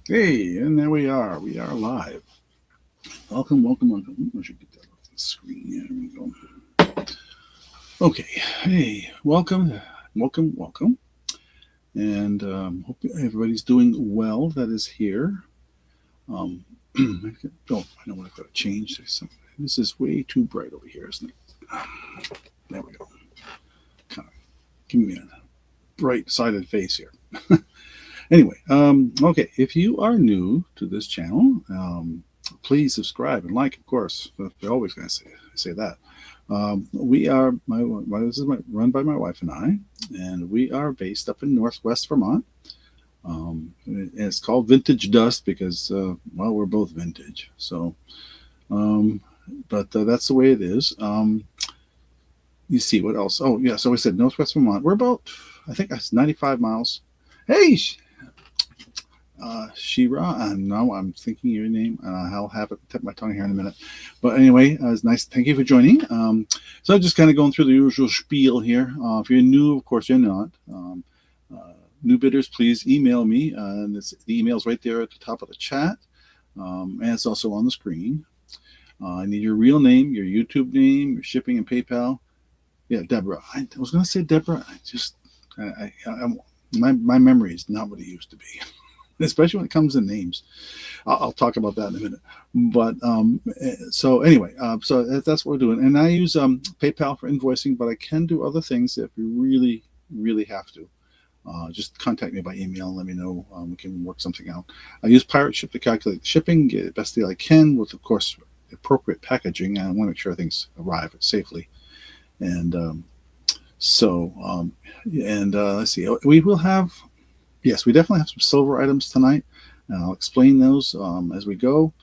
Hey, and there we are. We are live. Welcome, welcome, welcome. I should get that off the screen. There we go. Okay. Hey, welcome. And hope everybody's doing well that is here. Um, oh, I know what I've got to change. This is way too bright over here, isn't it? There we go. Kind of give me a bright sided face here. Anyway, okay. If you are new to this channel, please subscribe and like, of course. They're always going to say that. We are this is run by my wife and I, and we are based up in Northwest Vermont. And it's called Vintage Dust because well, we're both vintage. So, um, but that's the way it is. You see what else? Oh yeah, so we said Northwest Vermont. We're about, I think that's 95 miles. Hey, Shira, and now I'm thinking your name. I'll have it tip my tongue here in a minute. But anyway, it's nice. Thank you for joining. So I'm just kind of going through the usual spiel here. If you're new, of course you're not. Uh, New bidders, please email me. And the email's right there at the top of the chat, and it's also on the screen. I need your real name, your YouTube name, your shipping and PayPal. Yeah, Deborah. I was going to say Deborah. My memory is not what it used to be. Especially when it comes to names. I'll talk about that in a minute. But so anyway, so that's what we're doing. And I use PayPal for invoicing, but I can do other things if you really, really have to. Just contact me by email and let me know. We can work something out. I use Pirate Ship to calculate the shipping, get the best deal I can with, of course, appropriate packaging. And I want to make sure things arrive safely. And so, and let's see, we will have, yes, we definitely have some silver items tonight. And I'll explain those as we go.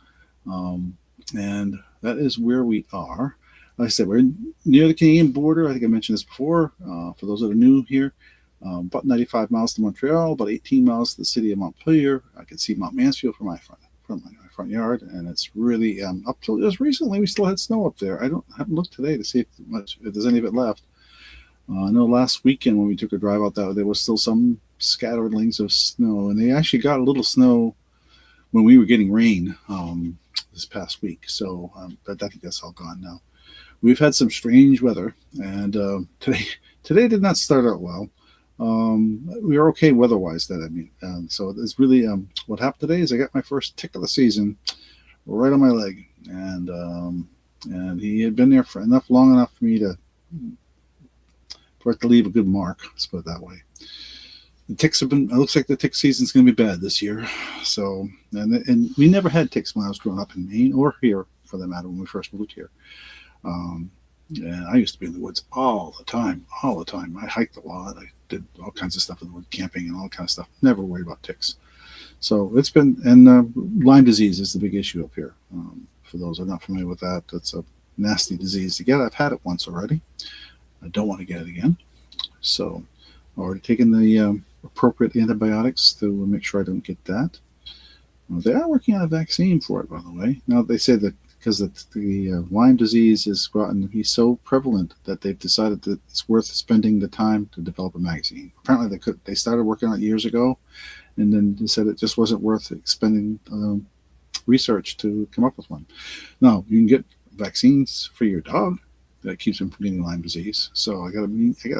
Um, and that is where we are. Like I said, we're near the Canadian border. I think I mentioned this before. For those that are new here, about 95 miles to Montreal, about 18 miles to the city of Montpelier. I can see Mount Mansfield from my front yard, and it's really up till just recently we still had snow up there. I haven't looked today to see if there's any of it left. I know last weekend when we took a drive out there was still some scatterings of snow, and they actually got a little snow when we were getting rain this past week. So, but I think that's all gone now. We've had some strange weather, and today did not start out well. We are okay weather-wise. That I mean, so it's really what happened today is I got my first tick of the season right on my leg, and he had been there for long enough for me to for it to leave a good mark. Let's put it that way. The ticks have been. It looks like the tick season's going to be bad this year. So, and we never had ticks when I was growing up in Maine or here, for that matter, when we first moved here. Um, and I used to be in the woods all the time, all the time. I hiked a lot. I did all kinds of stuff in the wood, camping and all kind of stuff. Never worried about ticks. So it's been, and Lyme disease is the big issue up here. For those who are not familiar with that, that's a nasty disease to get. I've had it once already. I don't want to get it again. So I've already taken the appropriate antibiotics to make sure I don't get that. They are working on a vaccine for it, by the way. Now they say that because the Lyme disease has gotten to be so prevalent that they've decided that it's worth spending the time to develop a vaccine. Apparently, they started working on it years ago, and then they said it just wasn't worth expending research to come up with one. Now you can get vaccines for your dog that keeps them from getting Lyme disease. So I gotta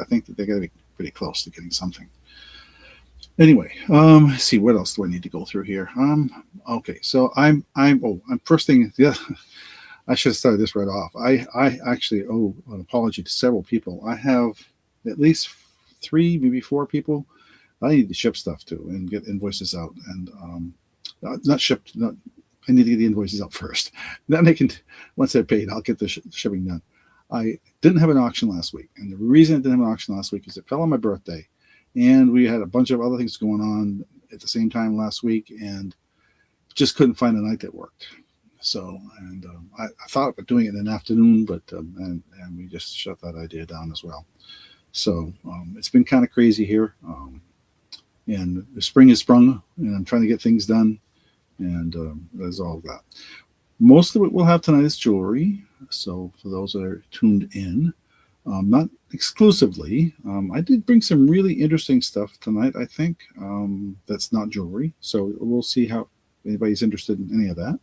think that they gotta be pretty close to getting something. Anyway, let's see, what else do I need to go through here? Okay, so I'm first thing, yeah, I should have started this right off. I actually owe an apology to several people. I have at least 3, maybe 4 people I need to ship stuff to and get invoices out, and not shipped. Not, I need to get the invoices out first. Then they can, once they're paid, I'll get the shipping done. I didn't have an auction last week, and the reason I didn't have an auction last week is it fell on my birthday, and we had a bunch of other things going on at the same time last week, and just couldn't find a night that worked. So, and I thought about doing it in an afternoon, but and we just shut that idea down as well. So it's been kind of crazy here, and the spring has sprung, and I'm trying to get things done, and there's all of that. Most of it we'll have tonight is jewelry. So for those that are tuned in, not exclusively. I did bring some really interesting stuff tonight. I think that's not jewelry. So we'll see how anybody's interested in any of that.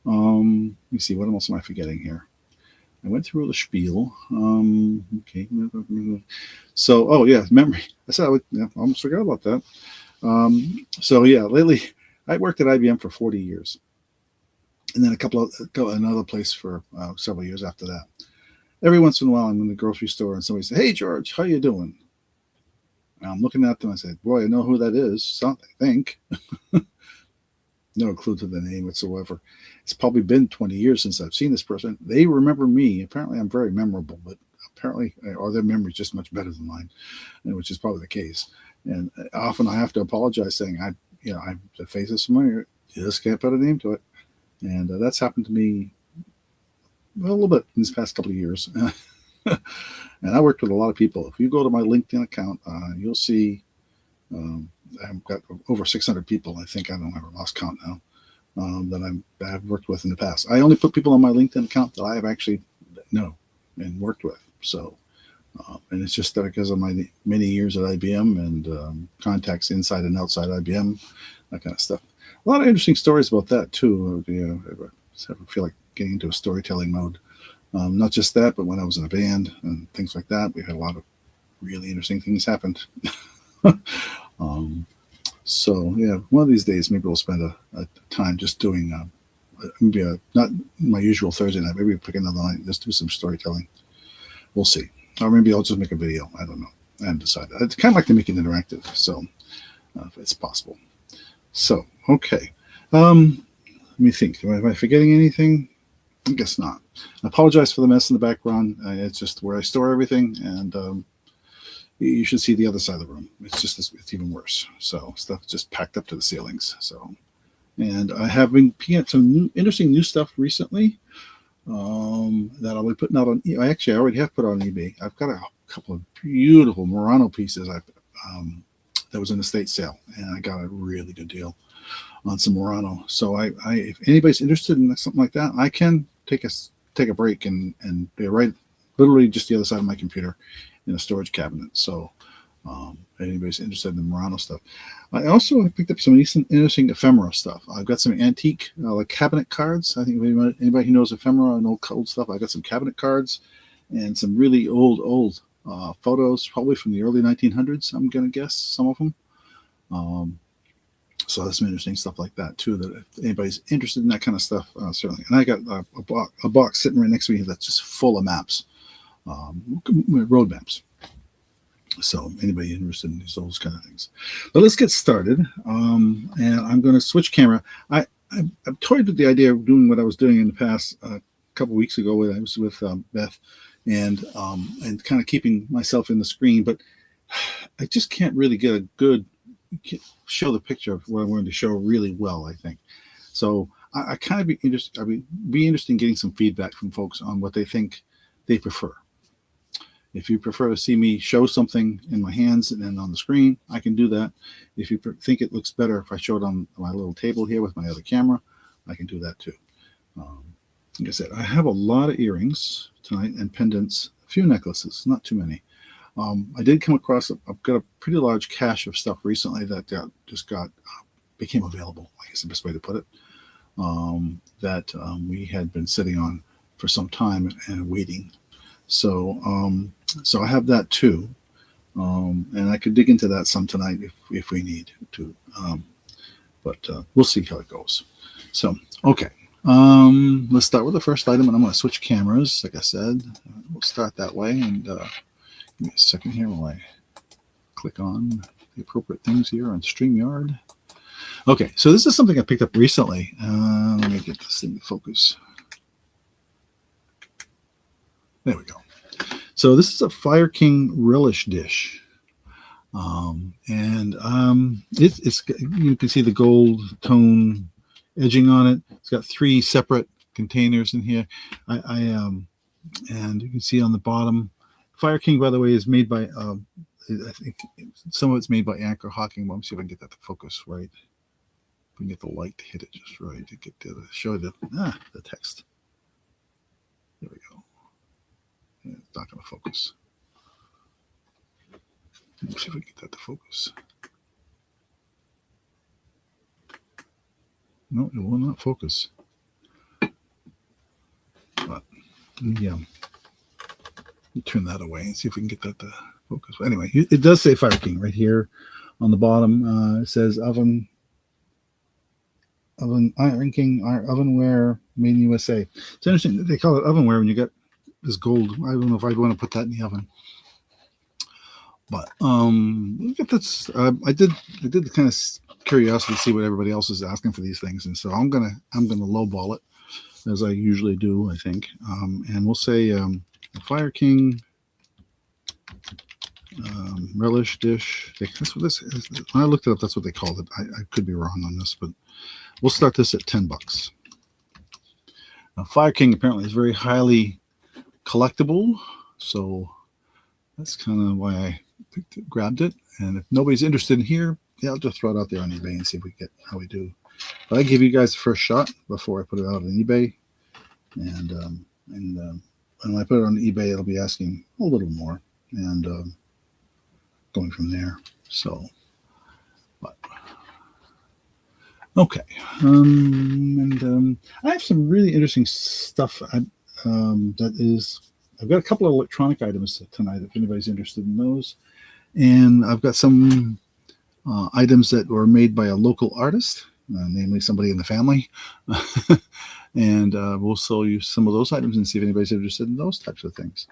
Let me see, what else am I forgetting here? I went through the spiel. Okay. So, oh yeah, memory. I said I would. Yeah, I almost forgot about that. So yeah, lately I worked at IBM for 40 years, and then another place for several years after that. Every once in a while, I'm in the grocery store and somebody says, "Hey George, how you doing?" And I'm looking at them. I said, "Boy, I know who that is. So I think." No clue to the name whatsoever. It's probably been 20 years since I've seen this person. They remember me. Apparently, I'm very memorable, but apparently, or their memory's just much better than mine, which is probably the case. And often I have to apologize, saying I'm the face is familiar. You just can't put a name to it, and that's happened to me a little bit in these past couple of years. And I worked with a lot of people. If you go to my LinkedIn account, you'll see I've got over 600 people. I think I don't have a lost count now that I've worked with in the past. I only put people on my LinkedIn account that I have actually know and worked with. So, and it's just that because of my many years at IBM and contacts inside and outside IBM, that kind of stuff. A lot of interesting stories about that too. I feel like getting into a storytelling mode. Not just that, but when I was in a band and things like that, we had a lot of really interesting things happened. So yeah, one of these days maybe we'll spend a time just doing maybe not my usual Thursday night. Maybe we'll pick another night, just do some storytelling. We'll see, or maybe I'll just make a video. I don't know. I haven't decided. I'd kind of like to make it interactive, so if it's possible. So okay, let me think. Am I forgetting anything? I guess not. I apologize for the mess in the background. It's just where I store everything, and you should see the other side of the room. It's even worse. So stuff just packed up to the ceilings. So, and I have been picking up some interesting new stuff recently that I'll be putting out on. I already have put on eBay. I've got a couple of beautiful Murano pieces that was in the estate sale, and I got a really good deal on some Murano. So if anybody's interested in something like that, I can take a break and be right literally just the other side of my computer in a storage cabinet. So if anybody's interested in the Murano stuff. I also picked up some interesting ephemera stuff. I've got some antique like cabinet cards. I think anybody who knows ephemera and old stuff, I got some cabinet cards and some really old photos, probably from the early 1900s, I'm going to guess, some of them. So there's some interesting stuff like that too, that if anybody's interested in that kind of stuff, certainly. And I got a box sitting right next to me that's just full of maps, road maps. So anybody interested in those kind of things. But let's get started. And I'm going to switch camera. I've toyed with the idea of doing what I was doing in the past couple weeks ago when I was with Beth, and kind of keeping myself in the screen, but I just can't really get a good show the picture of what I'm going to show really well, I think. So I kind of be interested. I'd be interested in getting some feedback from folks on what they think they prefer. If you prefer to see me show something in my hands and then on the screen, I can do that. If you think it looks better if I show it on my little table here with my other camera, I can do that too. Like I said, I have a lot of earrings tonight and pendants, a few necklaces, not too many. I did come across, I've got a pretty large cache of stuff recently that became available, I guess the best way to put it, that we had been sitting on for some time and waiting. So I have that too. And I could dig into that some tonight if we need to. But we'll see how it goes. So, okay. Let's start with the first item, and I'm going to switch cameras, like I said. We'll start that way, and give me a second here while I click on the appropriate things here on StreamYard. Okay, so this is something I picked up recently. Let me get this thing to focus. There we go. So this is a Fire King relish dish. It's you can see the gold tone edging on it. It's got 3 separate containers in here. And you can see on the bottom, Fire King, by the way, is made by I think some of it's made by Anchor Hocking. Let me see if I can get that to focus right. If we can get the light to hit it just right to get to show the text. There we go. Yeah, it's not going to focus. Let's see if we can get that to focus. No, it will not focus. But yeah, turn that away and see if we can get that to focus. But anyway, it does say Fire King right here on the bottom. It says Iron King ovenware made in USA. It's interesting that they call it ovenware when you get this gold. I don't know if I'd want to put that in the oven. But look at this. I did the kind of curiosity to see what everybody else is asking for these things, and so I'm gonna lowball it as I usually do. I think, and we'll say Fire King relish dish. That's what this is. When I looked it up, that's what they called it. I could be wrong on this, but we'll start this at $10. Now, Fire King apparently is very highly collectible, so that's kind of why I grabbed it. And if nobody's interested in here, yeah, I'll just throw it out there on eBay and see if we get how we do. But I give you guys the first shot before I put it out on eBay, and when I put it on eBay, it'll be asking a little more and going from there. So, but okay, I have some really interesting stuff. That is, I've got a couple of electronic items tonight if anybody's interested in those. And I've got some items that were made by a local artist, namely somebody in the family. And we'll sell you some of those items and see if anybody's interested in those types of things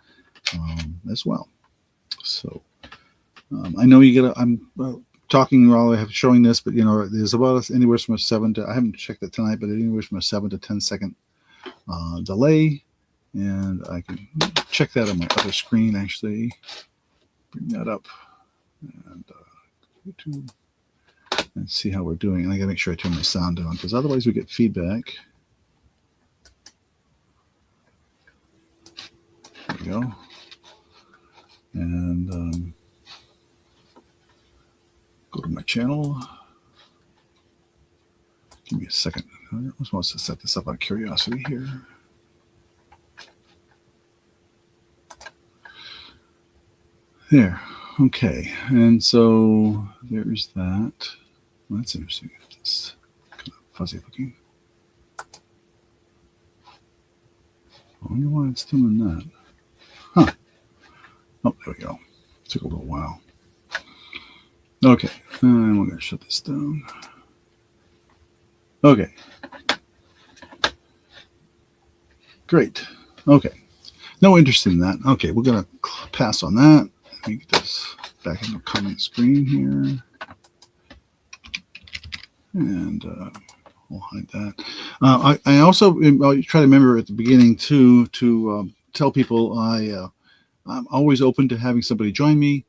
as well. So I know you get I'm talking while I have showing this, but there's about anywhere from a 7 to, I haven't checked it tonight, but anywhere from a 7 to 10 second delay. And I can check that on my other screen, actually. Bring that up and YouTube and see how we're doing. And I got to make sure I turn my sound down because otherwise we get feedback. There we go. And go to my channel. Give me a second. I just want to set this up out of curiosity here. There. Okay. And so there's that. Well, that's interesting. It's kind of fuzzy looking. I wonder why it's doing that. Huh. Oh, there we go. Took a little while. Okay. And we're going to shut this down. Okay. Great. Okay. No interest in that. Okay, we're going to pass on that. Let me get this back in the comment screen here. And we'll hide that. I also try to remember at the beginning to tell people I'm always open to having somebody join me.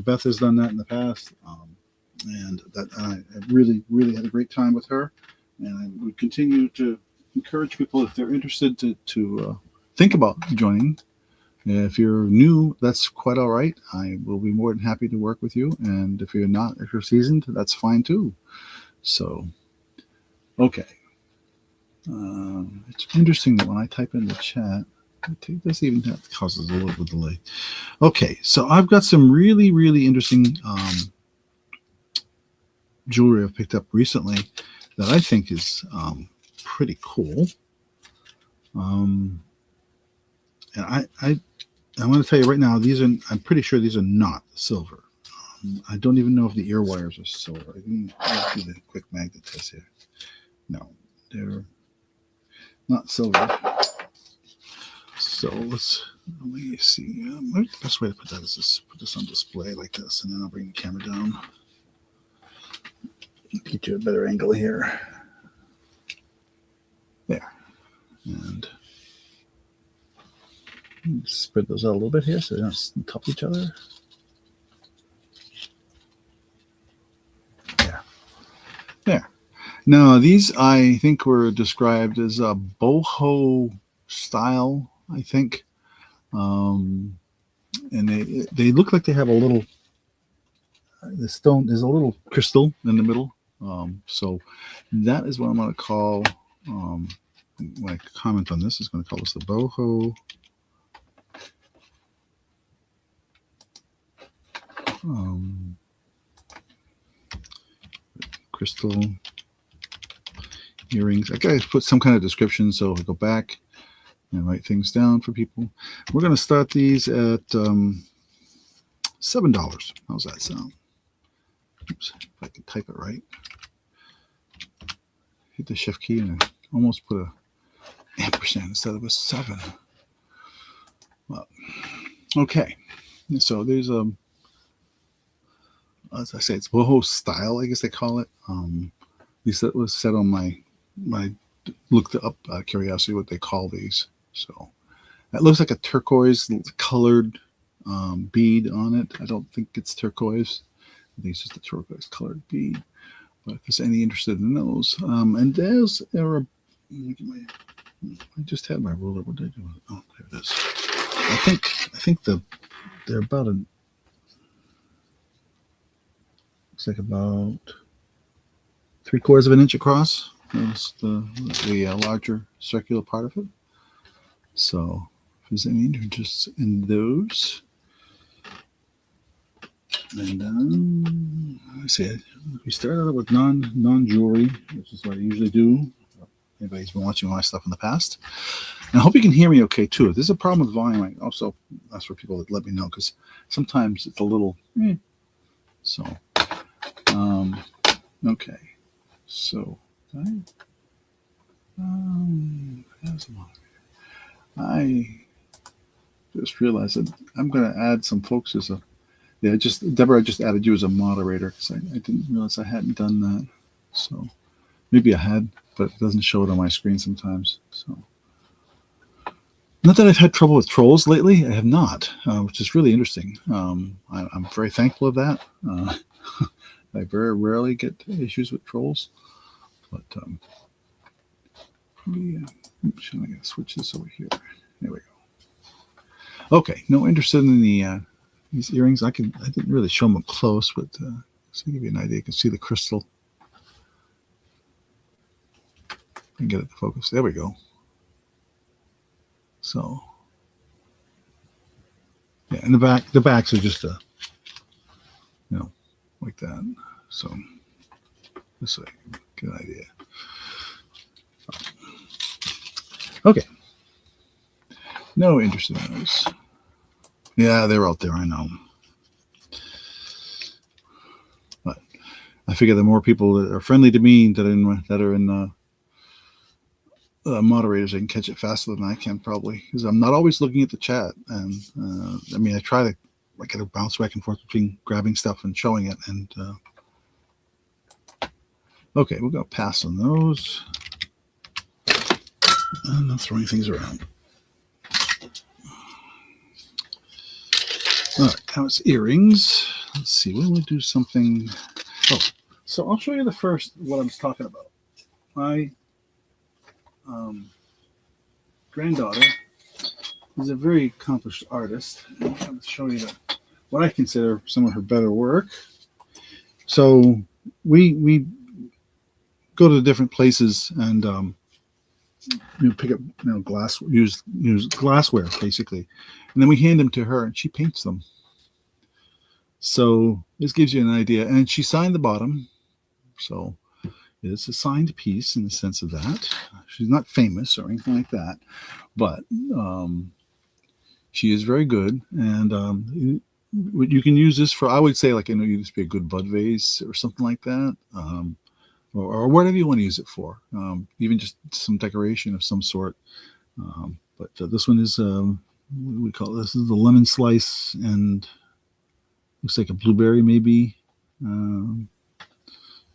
Beth has done that in the past, and that I really had a great time with her. And I would continue to encourage people if they're interested to think about joining. If you're new, that's quite all right. I will be more than happy to work with you. And if you're not, if you're seasoned, that's fine too. So, okay. It's interesting that when I type in the chat, it does even that causes a little bit of delay. Okay, so I've got some really interesting jewelry I've picked up recently that I think is pretty cool. And I'm going to tell you right now, I'm pretty sure these are not silver. I don't even know if the ear wires are silver. Let me do the quick magnet test here. No, they're not silver. So let me see. The best way to put that is just put this on display like this, and then I'll bring the camera down. Get you a better angle here. There. And spread those out a little bit here so they don't top each other. There. Now, these I think were described as a boho style, I think. And they look like they have a little, the stone, there's a little crystal in the middle. So that is what I'm going to call, when I comment on this, is going to call this the boho crystal earrings. I gotta put some kind of description, so if I go back and write things down for people. We're gonna start these at $7. How's that sound? Oops, if I can type it right. Hit the shift key and I almost put a ampersand instead of a 7. Well, okay, so there's as I say, it's boho style, I guess they call it. At least that was said on my looked up curiosity what they call these. So it looks like a turquoise colored bead on it. I don't think it's turquoise. I think it's just a turquoise colored bead. But if there's any interested in those, and there's I just had my ruler. What did I do? Oh, there it is. I think they're about looks like about 3/4 of an inch across. That's the larger circular part of it. So if there's any interest in those, and I say we started out with non jewelry, which is what I usually do. Anybody's been watching my stuff in the past, and I hope you can hear me okay too. If there's a problem with volume, I also ask for people to let me know, because sometimes it's a little. So, okay, so I just realized that I'm going to add some folks as a. Yeah, Deborah, I just added you as a moderator because I didn't realize I hadn't done that. So maybe I had, but it doesn't show it on my screen sometimes. So not that I've had trouble with trolls lately. I have not, which is really interesting. I'm very thankful of that. I very rarely get issues with trolls, but I gotta switch this over here. There we go. Okay, no interest in the these earrings. I didn't really show them up close, but just to give you an idea, you can see the crystal. And get it to focus. There we go. So yeah, and the backs are just like that. So this way, get an idea. Okay. No interest in those. Yeah, they're out there, I know. But I figure the more people that are friendly to me that are in moderators, I can catch it faster than I can probably, because I'm not always looking at the chat. And I mean, I try to get a bounce back and forth between grabbing stuff and showing it. And okay, we're gonna pass on those. I'm not throwing things around. All right, now it's earrings. Let's see, when we do something. Oh, so I'll show you the first what I was talking about. My granddaughter is a very accomplished artist. I'm going to show you what I consider some of her better work. So we go to different places and pick up use glassware basically, and then we hand them to her and she paints them. So this gives you an idea, and she signed the bottom, so it's a signed piece in the sense of that. She's not famous or anything like that, but she is very good, and you can use this for, I would say, like, you just be a good bud vase or something like that, or whatever you want to use it for, even just some decoration of some sort. But this one is, what do we call it? This is the lemon slice, and looks like a blueberry maybe.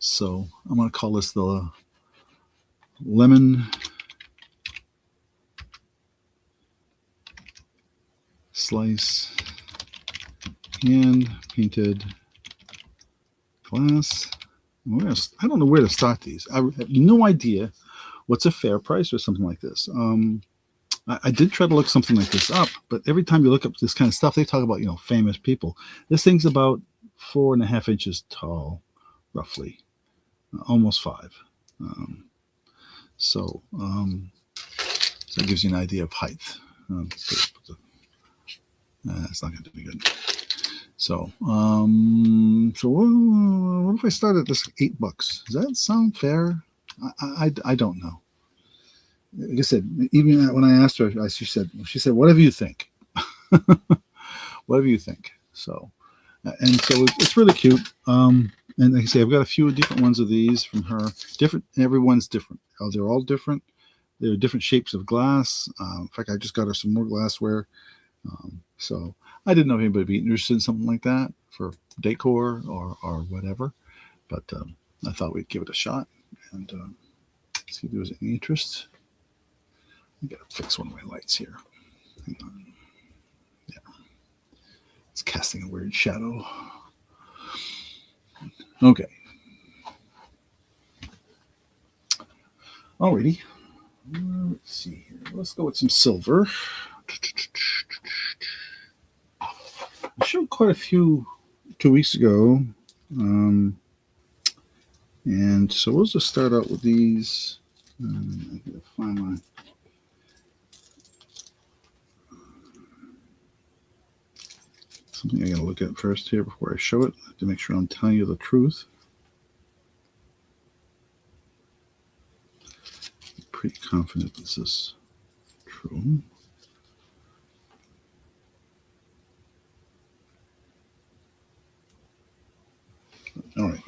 So I'm going to call this the lemon slice hand painted glass. I don't know where to start these. I have no idea what's a fair price or something like this. I did try to look something like this up, but every time you look up this kind of stuff, they talk about, famous people. This thing's about 4.5 inches tall, roughly, almost 5. So that gives you an idea of height. That's not going to be good. So, so what if I start at this $8? Does that sound fair? I don't know. Like I said, even when I asked her, she said, whatever you think. Whatever you think. So, and so it's really cute. And like I say, I've got a few different ones of these from her. Different, everyone's different. They're all different. They're different shapes of glass. In fact, I just got her some more glassware. So I didn't know if anybody would be interested in something like that for decor or whatever. But I thought we'd give it a shot and see if there was any interest. I gotta fix one of my lights here. Hang on. Yeah, it's casting a weird shadow. Okay. Alrighty. Let's see here. Let's go with some silver. I showed quite a few 2 weeks ago. And so we'll just start out with these. I gotta find my. Something I gotta look at first here before I show it to make sure I'm telling you the truth. I'm pretty confident this is true. All right.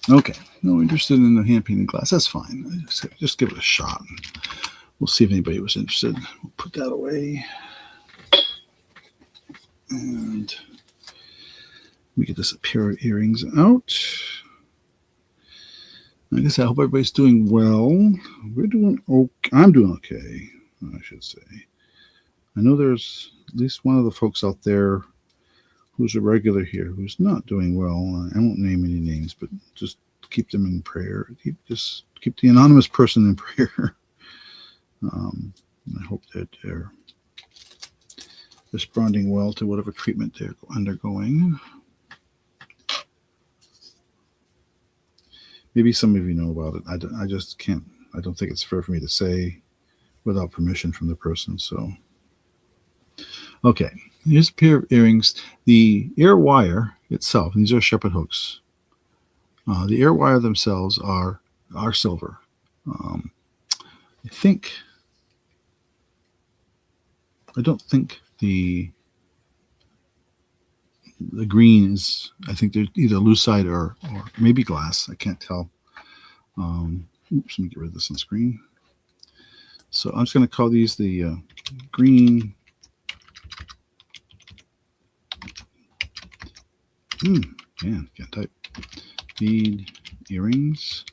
Okay, no interested in the hand painted glass. That's fine. Just give it a shot. We'll see if anybody was interested. We'll put that away. And we get this a pair of earrings out. I guess I hope everybody's doing well. We're doing okay. I'm doing okay, I should say. I know there's at least one of the folks out there who's a regular here who's not doing well. I won't name any names, but just keep them in prayer. Just keep the anonymous person in prayer. I hope that they're responding well to whatever treatment they're undergoing. Maybe some of you know about it. I just can't. I don't think it's fair for me to say without permission from the person. So, okay, here's a pair of earrings. The ear wire itself, these are shepherd hooks. The ear wire themselves are silver. I don't think the green is, I think they're either lucite or maybe glass. I can't tell. Oops, let me get rid of this on screen. So I'm just going to call these the green. Man, can't type. Bead earrings.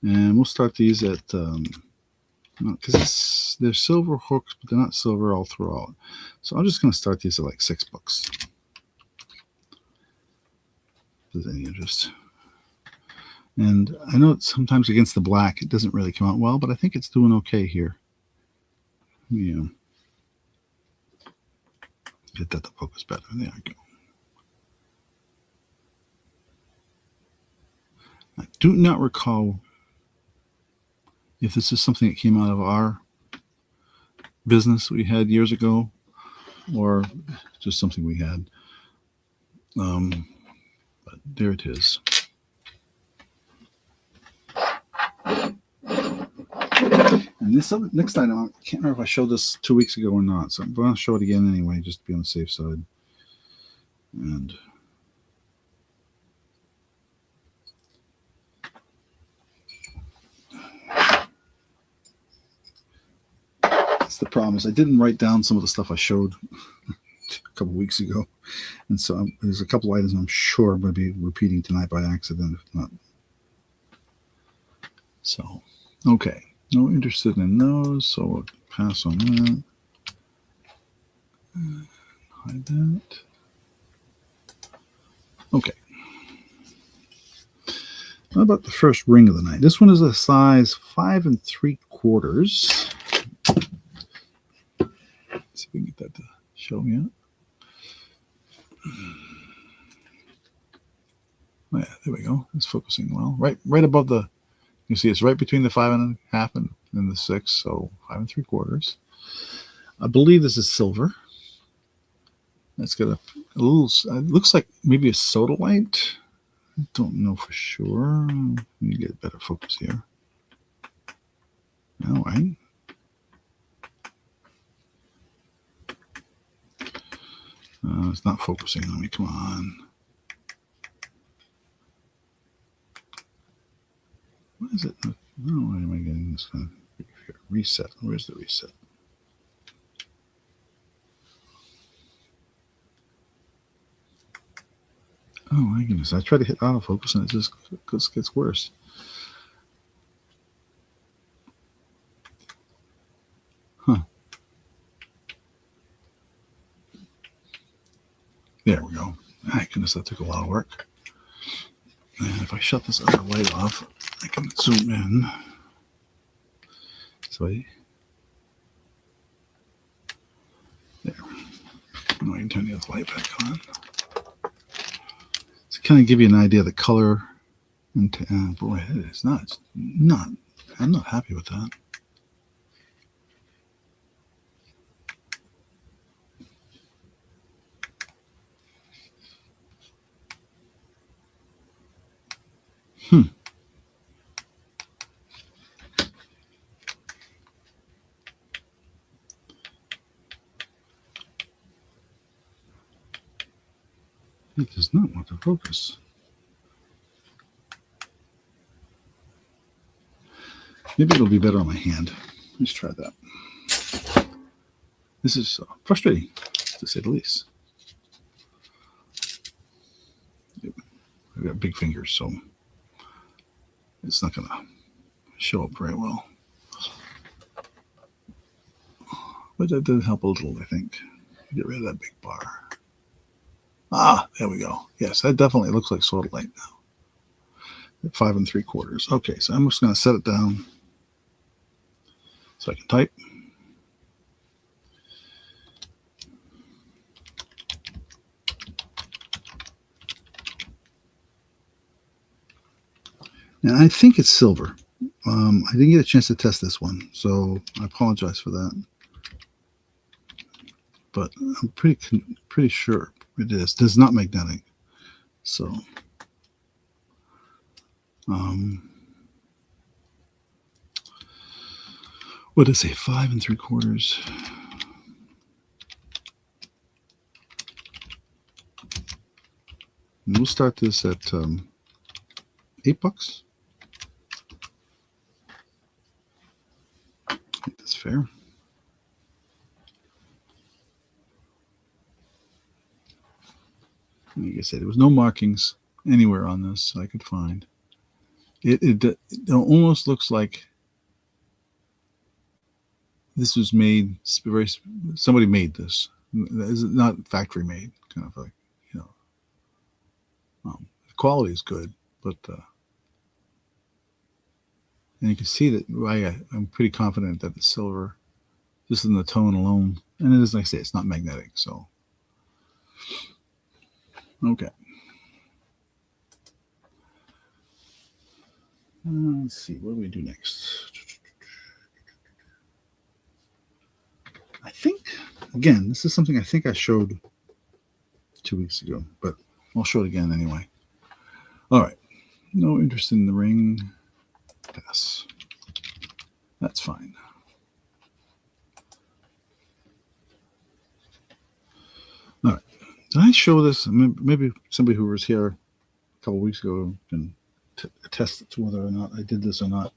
And we'll start these at, because they're silver hooks, but they're not silver all throughout. So I'm just going to start these at like $6. If there's any interest. And I know it's sometimes against the black, it doesn't really come out well, but I think it's doing okay here. Yeah. Get that to focus better. There we go. I do not recall if this is something that came out of our business we had years ago or just something we had. But there it is. And this next item, I can't remember if I showed this 2 weeks ago or not, so I'm going to show it again anyway, just to be on the safe side. And that's the problem, is I didn't write down some of the stuff I showed a couple weeks ago, and so there's a couple items I'm sure I'm going to be repeating tonight by accident, if not. So, okay. No interested in those, so we'll pass on that. Hide that. Okay. How about the first ring of the night? This one is a size 5 3/4. See if we can get that to show yet. Yeah, there we go. It's focusing well. Right above the. You see, it's right between the 5 1/2 and the 6, so 5 3/4. I believe this is silver. That's got a little, it looks like maybe a soda light. I don't know for sure. Let me get a better focus here. All right. It's not focusing on me. Come on. What is it? No, why am I getting this kind of reset? Where's the reset? Oh my goodness! I try to hit autofocus and it just gets worse. Huh? There we go. My goodness, that took a lot of work. And if I shut this other light off, I can zoom in. So there. Now I can turn the other light back on. To kind of give you an idea of the color. And boy, it's not. It's not. I'm not happy with that. It does not want to focus. Maybe it'll be better on my hand. Let's try that. This is frustrating, to say the least. I've got big fingers, so it's not going to show up very well. But that did help a little, I think. Get rid of that big bar. Ah, there we go. Yes, that definitely looks like soda light now. At 5 3/4. Okay, so I'm just going to set it down so I can type. And I think it's silver. I didn't get a chance to test this one, so I apologize for that. But I'm pretty sure it is. It's not magnetic. So, what did it say? 5 3/4. And we'll start this at $8. I think that's fair. Like I said, there was no markings anywhere on this I could find. It almost looks like this was made somebody made this. It's not factory made, kind of like, you know. The quality is good, but and you can see that I'm pretty confident that it's silver, just in the tone alone. And it is, like I say, it's not magnetic, so okay. Let's see, what do we do next? I think, again, this is something I think I showed 2 weeks ago, but I'll show it again anyway. All right, no interest in the ring. Pass. That's fine. All right, did I show this? Maybe somebody who was here a couple weeks ago can attest to whether or not I did this or not.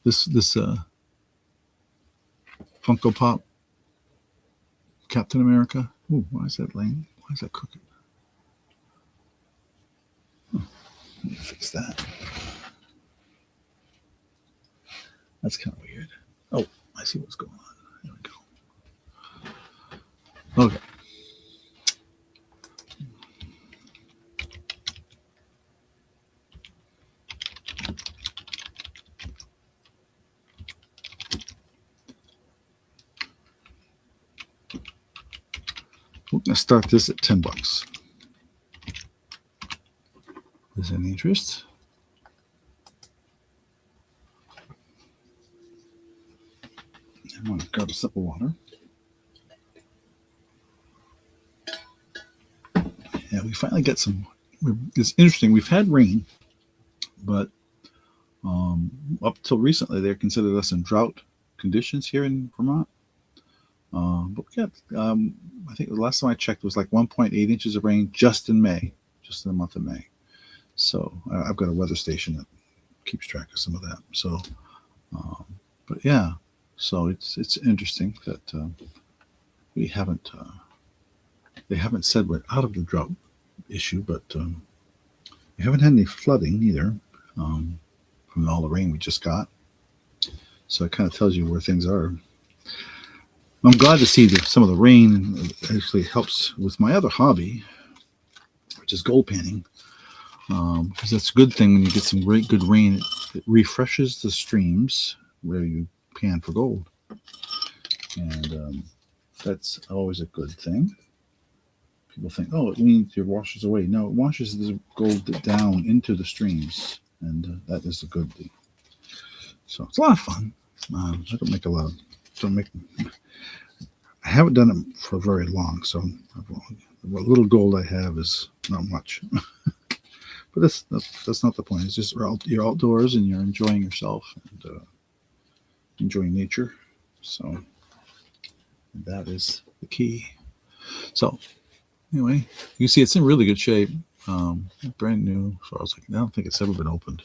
This Funko Pop Captain America. Ooh, why is that lame? Why is that cooking? Oh, let me fix that. That's kind of weird. Oh, I see what's going on. There we go. Okay. We're going to start this at $10. Is any interest? I'm going to grab a sip of water. Yeah, we finally got some. It's interesting. We've had rain, but up till recently, they considered us in drought conditions here in Vermont. But we got, I think the last time I checked, it was like 1.8 inches of rain just in May, just in the month of May. So I've got a weather station that keeps track of some of that. So, but yeah, so it's interesting that we haven't. They haven't said we're out of the drought issue, but we haven't had any flooding either from all the rain we just got. So it kind of tells you where things are. I'm glad to see that some of the rain actually helps with my other hobby, which is gold panning, because that's a good thing when you get some great good rain. It refreshes the streams where you pan for gold, and that's always a good thing. People think, oh, it means it washes away. No, it washes the gold down into the streams, and that is a good thing. So it's a lot of fun. I don't make a lot of, don't make. I haven't done it for very long, so what little gold I have is not much. But that's not the point. It's just you're outdoors and you're enjoying yourself and enjoying nature. So that is the key. So anyway, you can see it's in really good shape. Brand new. So I was like, I don't think it's ever been opened.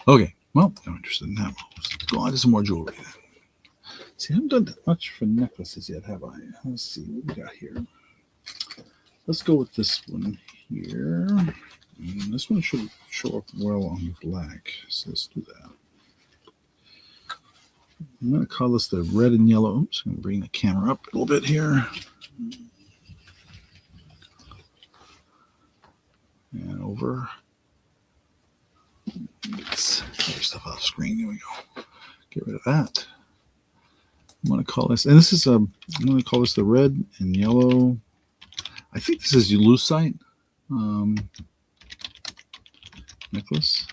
Okay. Well, I'm interested in that. Let's go on to some more jewelry then. See, I haven't done that much for necklaces yet, have I? Let's see what we got here. Let's go with this one here. And this one should show up well on the black. So let's do that. I'm going to call this the red and yellow. Oops, I'm going to bring the camera up a little bit here. And over. Get stuff off screen. Here we go. Get rid of that. I'm going to call this, and this is I'm going to call this the red and yellow. I think this is lucite necklace.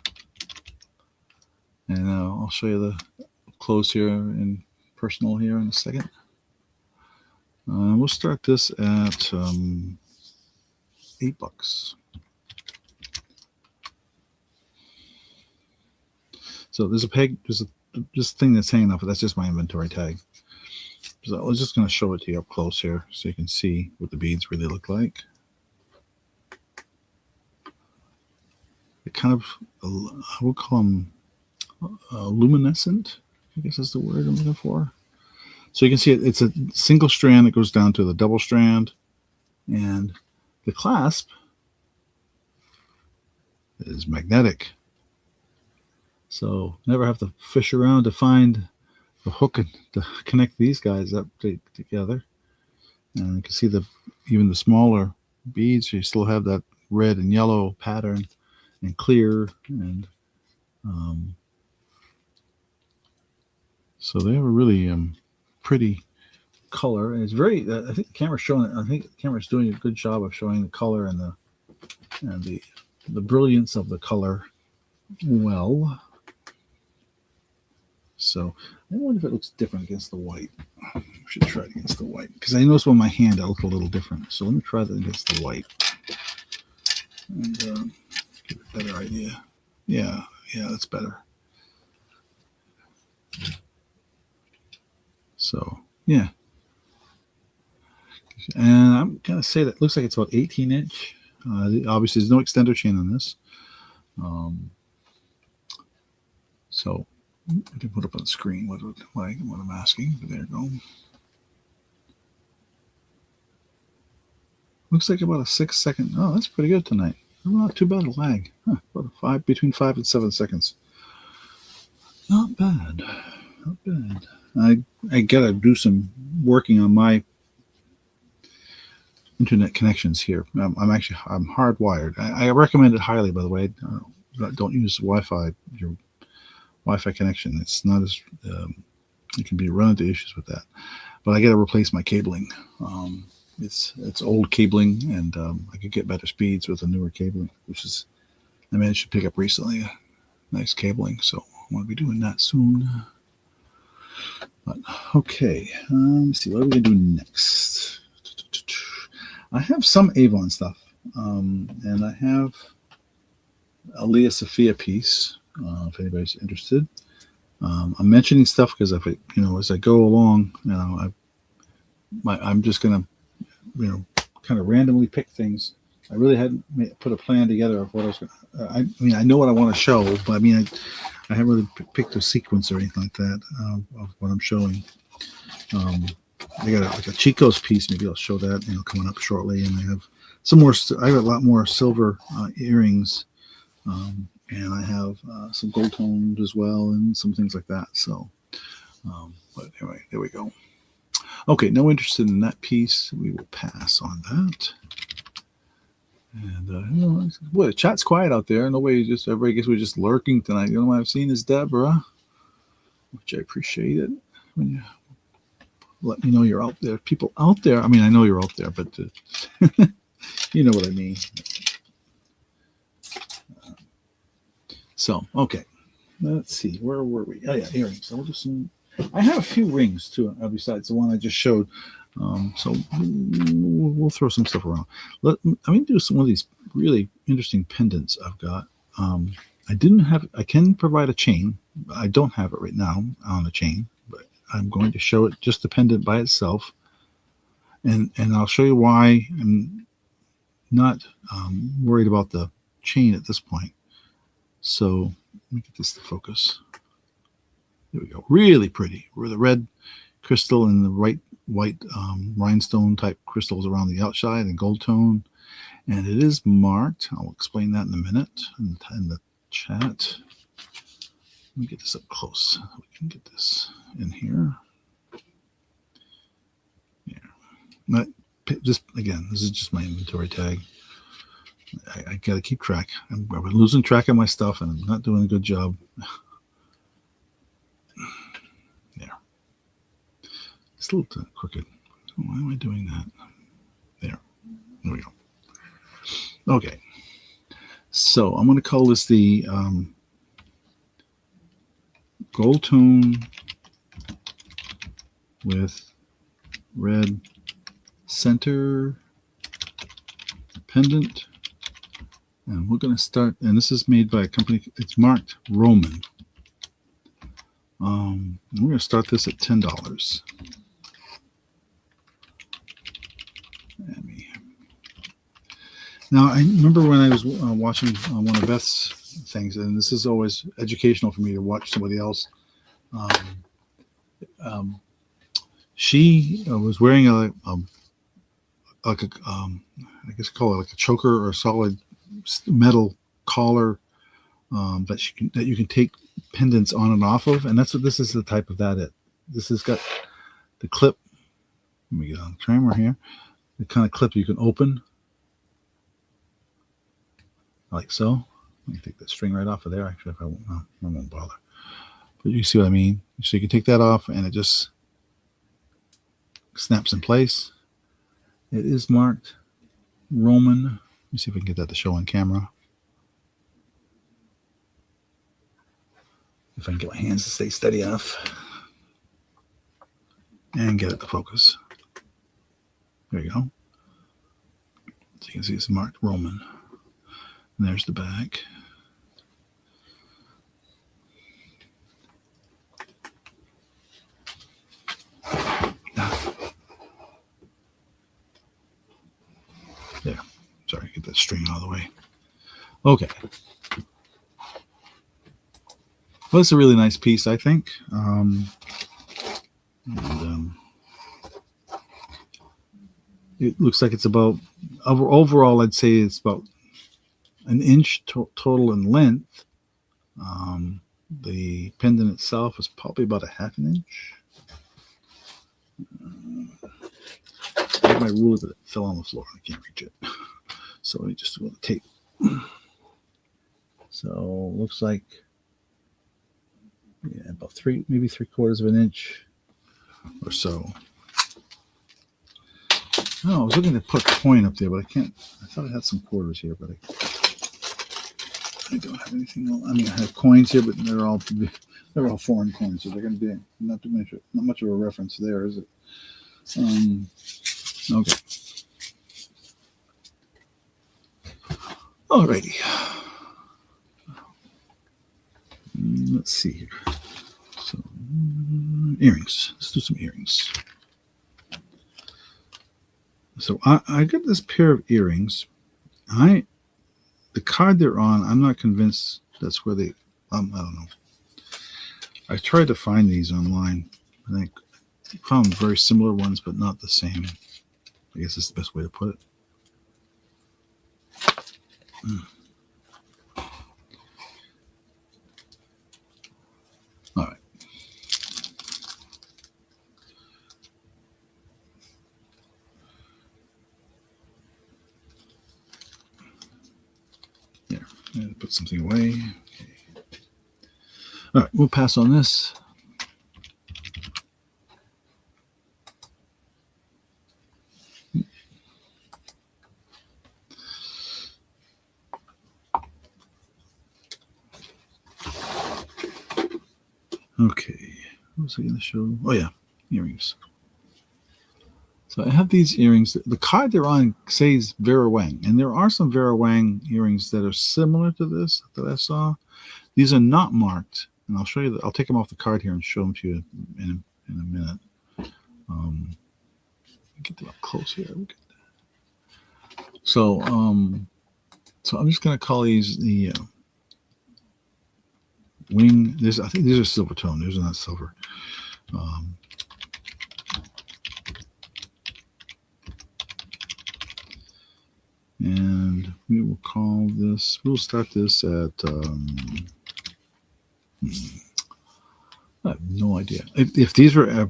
And I'll show you the close here in personal here in a second. We'll start this at $8. So there's a peg, there's this thing that's hanging off, but that's just my inventory tag. So I was just going to show it to you up close here so you can see what the beads really look like. They're kind of, I would call them luminescent, I guess that's the word I'm looking for. So you can see it's a single strand that goes down to the double strand, and the clasp is magnetic. So never have to fish around to find the hook and to connect these guys up together. And you can see even the smaller beads, you still have that red and yellow pattern and clear, and so they have a really pretty color, and it's very. I think the camera's showing it. I think the camera's doing a good job of showing the color and the brilliance of the color well. So I wonder if it looks different against the white. I should try it against the white, because I noticed on my hand it looked a little different. So let me try that against the white and get a better idea. Yeah, that's better. So yeah, and I'm gonna say that looks like it's about 18 inch. Obviously, there's no extender chain on this. So I can put up on the screen what I'm asking. But there you go. Looks like about a 6 second. Oh, that's pretty good tonight. Not too bad a lag. Huh, about between 5 and 7 seconds. Not bad. Not bad. I gotta do some working on my internet connections here. I'm hardwired. I recommend it highly, by the way. Don't use Wi-Fi. Your Wi-Fi connection. It's not as you can run into issues with that. But I got to replace my cabling. It's old cabling, and I could get better speeds with a newer cabling, which is I managed to pick up recently. Nice cabling, so I want to be doing that soon. But, okay, let's see, what are we going to do next? I have some Avon stuff, and I have a Leah Sophia piece, if anybody's interested. I'm mentioning stuff because if it, as I go along, I'm just gonna, kind of randomly pick things. I really hadn't put a plan together of what I was going to. I know what I want to show, but I haven't really picked a sequence or anything like that of what I'm showing. I got like a Chico's piece. Maybe I'll show that, coming up shortly. And I have some more. I have a lot more silver earrings, and I have some gold tones as well, and some things like that. So, but anyway, there we go. Okay, no interest in that piece. We will pass on that. And boy, the chat's quiet out there. Everybody guess we're just lurking tonight. The only one I've seen is Deborah, which I appreciate it when you let me know you're out there. People out there. I know you're out there, but you know what I mean. So, okay, let's see. Where were we? Oh yeah, earrings. I have a few rings too, besides the one I just showed. So we'll throw some stuff around. Let me do some of these really interesting pendants I've got. I can provide a chain. I don't have it right now on a chain, but I'm going to show it just the pendant by itself. And I'll show you why I'm not worried about the chain at this point. So let me get this to focus. There we go. Really pretty. With the red crystal and the white rhinestone type crystals around the outside and gold tone. And it is marked. I'll explain that in a minute in the chat. Let me get this up close. We can get this in here. Yeah. But just again, this is just my inventory tag. I got to keep track. I've been losing track of my stuff, and I'm not doing a good job. There. It's a little crooked. Why am I doing that? There we go. Okay. So I'm going to call this the gold tone with red center pendant. And we're going to start, and this is made by a company, it's marked Roman. We're going to start this at $10. Now, I remember when I was watching one of Beth's things, and this is always educational for me to watch somebody else. She was wearing I guess call it like a choker or a solid metal collar that you can take pendants on and off of, and that's what this is the type of that. This has got the clip. Let me get on the camera here. The kind of clip you can open like so. Let me take that string right off of there. Actually, if I won't bother. But you see what I mean. So you can take that off, and it just snaps in place. It is marked Roman. Let me see if I can get that to show on camera. If I can get my hands to stay steady enough and get it to focus. There you go. So you can see it's marked Roman. And there's the back. There. Sorry, get that string out of the way. Okay. Well, it's a really nice piece, I think. It looks like it's about, overall, I'd say it's about an inch total in length. The pendant itself is probably about a half an inch. I have my ruler, but it fell on the floor. I can't reach it. So I just want to tape. So looks like about maybe 3/4 of an inch or so. No, I was looking to put a coin up there, but I can't. I thought I had some quarters here, but I don't have anything else. I mean, I have coins here, but they're all foreign coins, so they're going to be not much of a reference there, is it? Okay. Alrighty. Let's see here. So, earrings. Let's do some earrings. So I got this pair of earrings. The card they're on, I'm not convinced that's where they. I don't know. I tried to find these online. I think found very similar ones, but not the same. I guess that's the best way to put it. All right. There. Put something away. Okay. All right. We'll pass on this. Okay, what was I going to show? Oh yeah, earrings. So I have these earrings. The card they're on says Vera Wang, and there are some Vera Wang earrings that are similar to this that I saw. These are not marked, and I'll show you. I'll take them off the card here and show them to you in a minute. Get them up close here. So I'm just going to call these the wing. I think these are silver tone. These are not silver. And we will call this. We'll start this at. I have no idea. If these were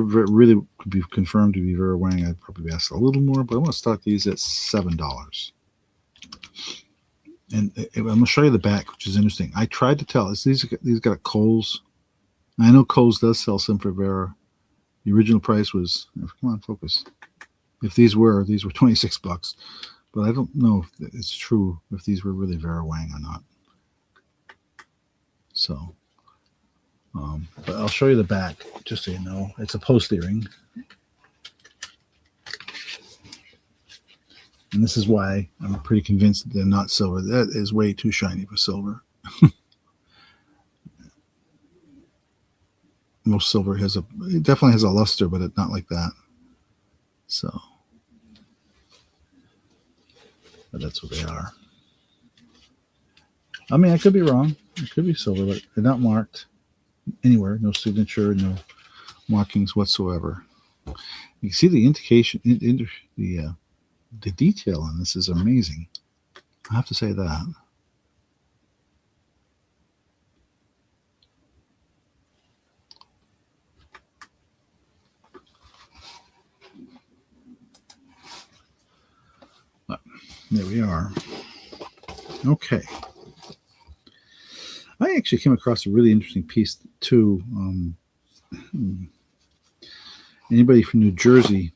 really could be confirmed to be Vera Wang, I'd probably ask a little more. But I'm going to start these at $7. And I'm going to show you the back, which is interesting. I tried to tell. These got Kohl's. I know Kohl's does sell some for Vera. The original price was, come on, focus. If these were $26, but I don't know if it's true if these were really Vera Wang or not. So, but I'll show you the back just so you know. It's a post earring. And this is why I'm pretty convinced that they're not silver. That is way too shiny for silver. Most silver it definitely has a luster, but it's not like that. So, but that's what they are. I mean, I could be wrong. It could be silver, but they're not marked anywhere. No signature, no markings whatsoever. You can see the indication, the detail on this is amazing. I have to say that. But there we are. Okay. I actually came across a really interesting piece too. Anybody from New Jersey?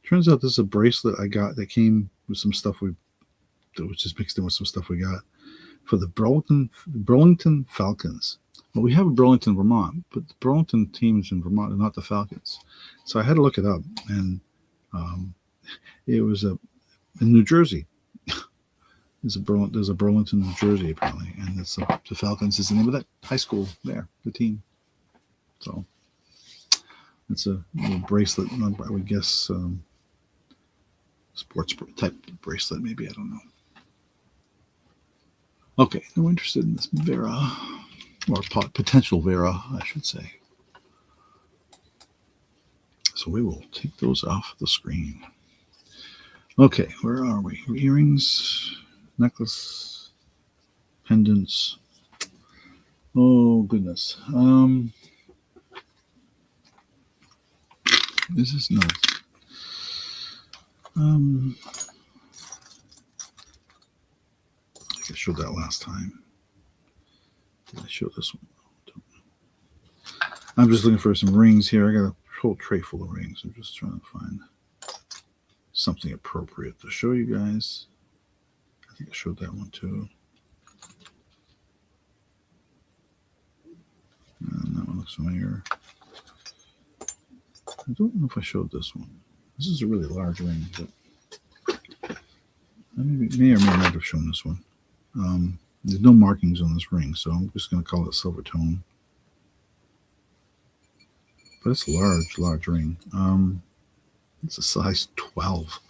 Turns out this is a bracelet I got that came with some stuff that was just mixed in with some stuff we got for the Burlington Falcons. Well, we have a Burlington, Vermont, but the Burlington teams in Vermont are not the Falcons. So I had to look it up, and it was in New Jersey. There's a Burlington, New Jersey, apparently, and it's the Falcons is the name of that high school there, the team. So it's a little bracelet, I would guess, sports type bracelet, maybe, I don't know. Okay, no interested in this Vera, or potential Vera, I should say. So we will take those off the screen. Okay, where are we? Earrings, necklace, pendants. Oh goodness. This is nice. I think I showed that last time. Did I show this one? I'm just looking for some rings here. I got a whole tray full of rings. I'm just trying to find something appropriate to show you guys. I think I showed that one too. And that one looks familiar. I don't know if I showed this one. This is a really large ring, but I may or may not have shown this one. There's no markings on this ring, so I'm just going to call it Silvertone. But it's a large ring. It's a size 12.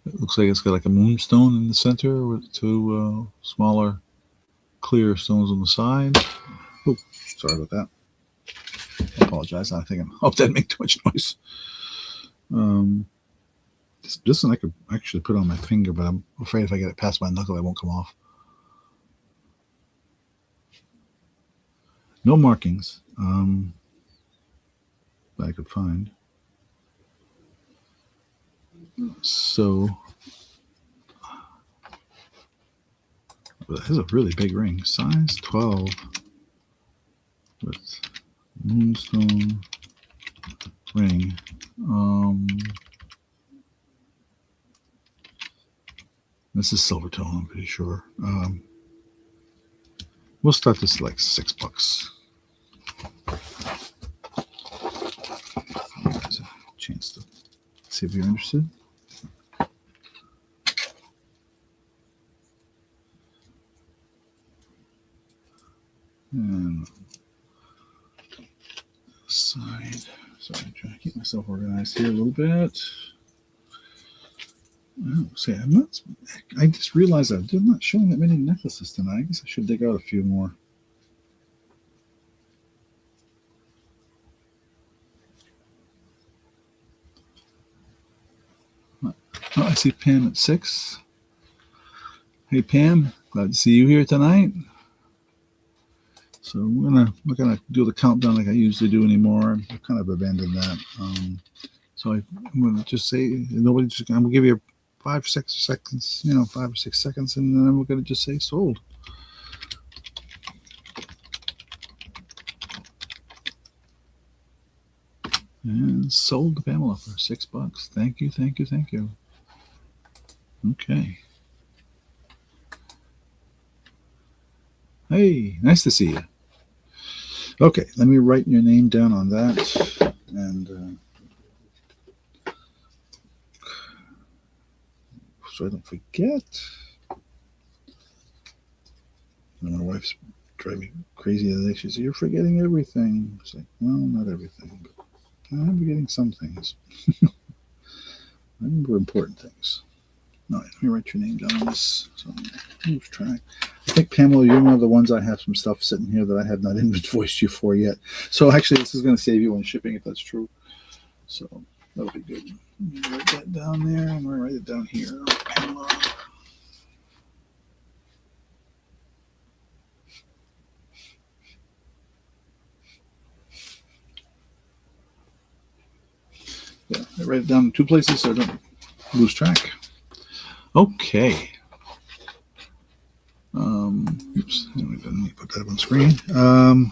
It looks like it's got like a moonstone in the center with two smaller clear stones on the side. Oh, sorry about that. I apologize. I think I hope that didn't make too much noise. This one I could actually put on my finger, but I'm afraid if I get it past my knuckle, it won't come off. No markings that I could find. So this is a really big ring, size 12 with moonstone ring. This is Silvertone, I'm pretty sure. We'll start this at like $6. There's a chance to see if you're interested. And side. Sorry, I'm trying to keep myself organized here a little bit. Oh, see, I just realized I'm not showing that many necklaces tonight. I guess I should dig out a few more. Oh, I see Pam at 6. Hey Pam, glad to see you here tonight. So we're gonna do the countdown like I usually do anymore. I've kind of abandoned that. So I'm gonna just say I'm gonna give you 5 or 6 seconds, 5 or 6 seconds, and then we're gonna just say sold. And sold to Pamela for $6. Thank you. Okay. Hey, nice to see you. Okay, let me write your name down on that, and so I don't forget. My wife's driving me crazy today. She said, "You're forgetting everything." It's like, well, not everything, but I'm forgetting some things. I remember important things. All right, let me write your name down on this. So lose track. I think, Pamela, you're one of the ones I have some stuff sitting here that I have not invoiced you for yet. So actually, this is going to save you on shipping if that's true. So that'll be good. Let me write that down there. I'm going to write it down here. Pamela. Yeah, I write it down in 2 places so I don't lose track. Okay. Oops. Let me put that up on screen. What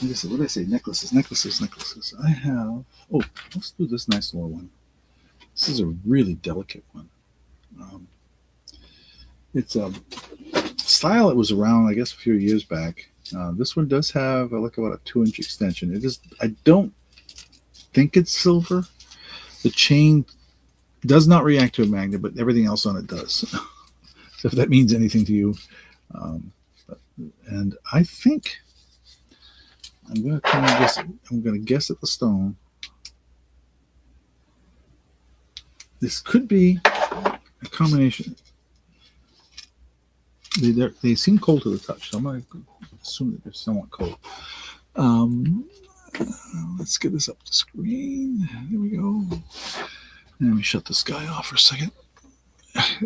did I say? Necklaces. I have. Oh, let's do this nice little one. This is a really delicate one. It's a style that was around, I guess, a few years back. This one does have about a 2-inch extension. It is. I don't think it's silver. The chain does not react to a magnet, but everything else on it does. So if that means anything to you, and I think I'm going to guess at the stone. This could be a combination. They seem cold to the touch, so I'm going to assume that they're somewhat cold. Let's get this up the screen. There we go. Let me shut this guy off for a second.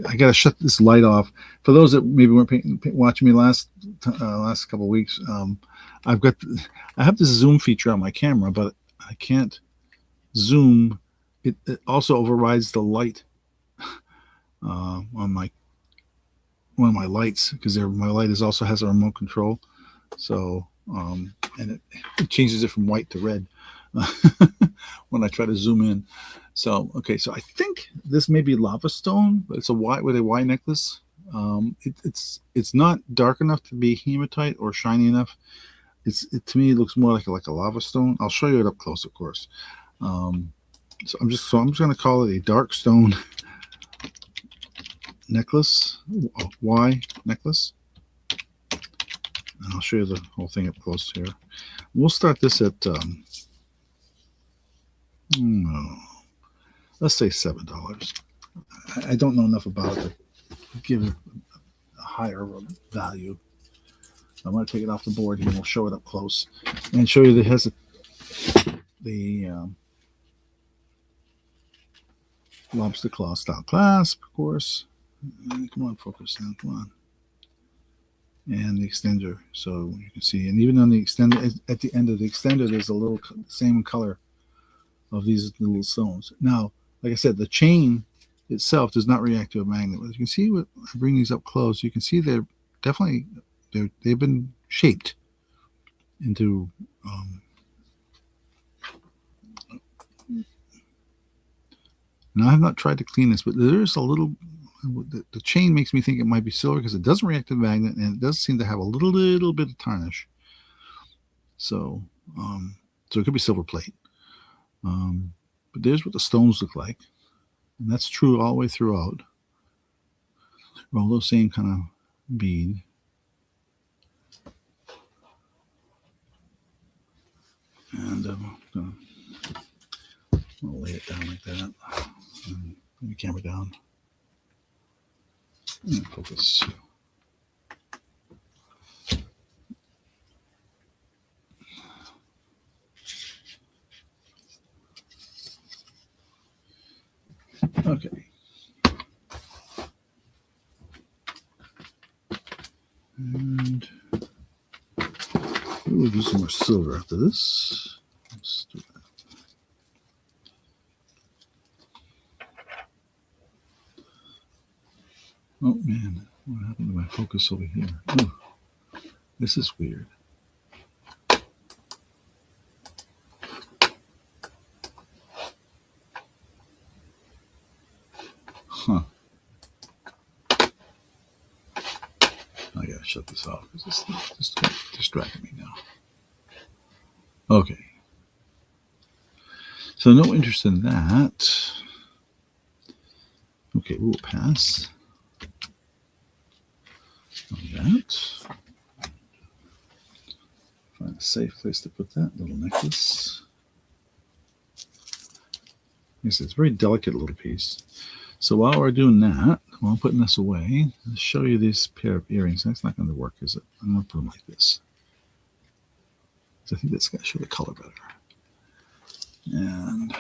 I got to shut this light off. For those that maybe weren't watching me last couple of weeks, I have this zoom feature on my camera, but I can't zoom. It also overrides the light on one of my lights, because my light also has a remote control. So and it changes it from white to red when I try to zoom in. So, okay, so I think this may be lava stone, but it's a Y with a Y necklace. It's not dark enough to be hematite or shiny enough. To me, it looks more like a lava stone. I'll show you it up close, of course. So I'm just going to call it a dark stone necklace, Y necklace. And I'll show you the whole thing up close here. We'll start this at let's say $7. I don't know enough about it to give it a higher value. I'm going to take it off the board here and we'll show it up close and show you that it has the lobster claw style clasp, of course. Come on, focus now. Come on. And the extender, so you can see, and even on the extender, at the end of the extender, there's a little same color of these little stones. Now, like I said, the chain itself does not react to a magnet. As you can see, when I bring these up close, you can see they're definitely they've been shaped into now I have not tried to clean this, but there's a little, the chain makes me think it might be silver because it doesn't react to the magnet and it does seem to have a little bit of tarnish. So so it could be silver plate. But there's what the stones look like, and that's true all the way throughout. All those same kind of bead. And I'm going to lay it down like that. And bring the camera down. And focus. Okay. And we'll do some more silver after this. Let's do that. Oh man, what happened to my focus over here? Oh, this is weird. Huh. I gotta shut this off because it's just distracting me now. Okay. So no interest in that. Okay, we'll pass on that. Find a safe place to put that little necklace. Yes, it's a very delicate little piece. So while we're doing that, while I'm putting this away, I'll show you this pair of earrings. That's not going to work, is it? I'm going to put them like this. So I think that's going to show the color better. And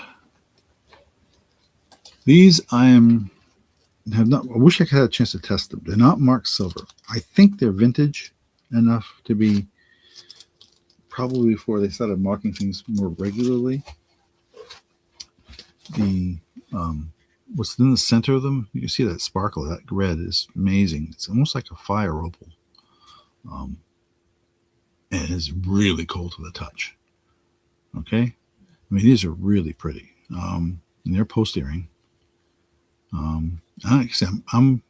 these I wish I could have a chance to test them. They're not marked silver. I think they're vintage enough to be probably before they started marking things more regularly. The what's in the center of them, you can see that sparkle, that red is amazing. It's almost like a fire opal. And it's really cool to the touch. Okay? I mean, these are really pretty. And they're post earring. Like I said, I'm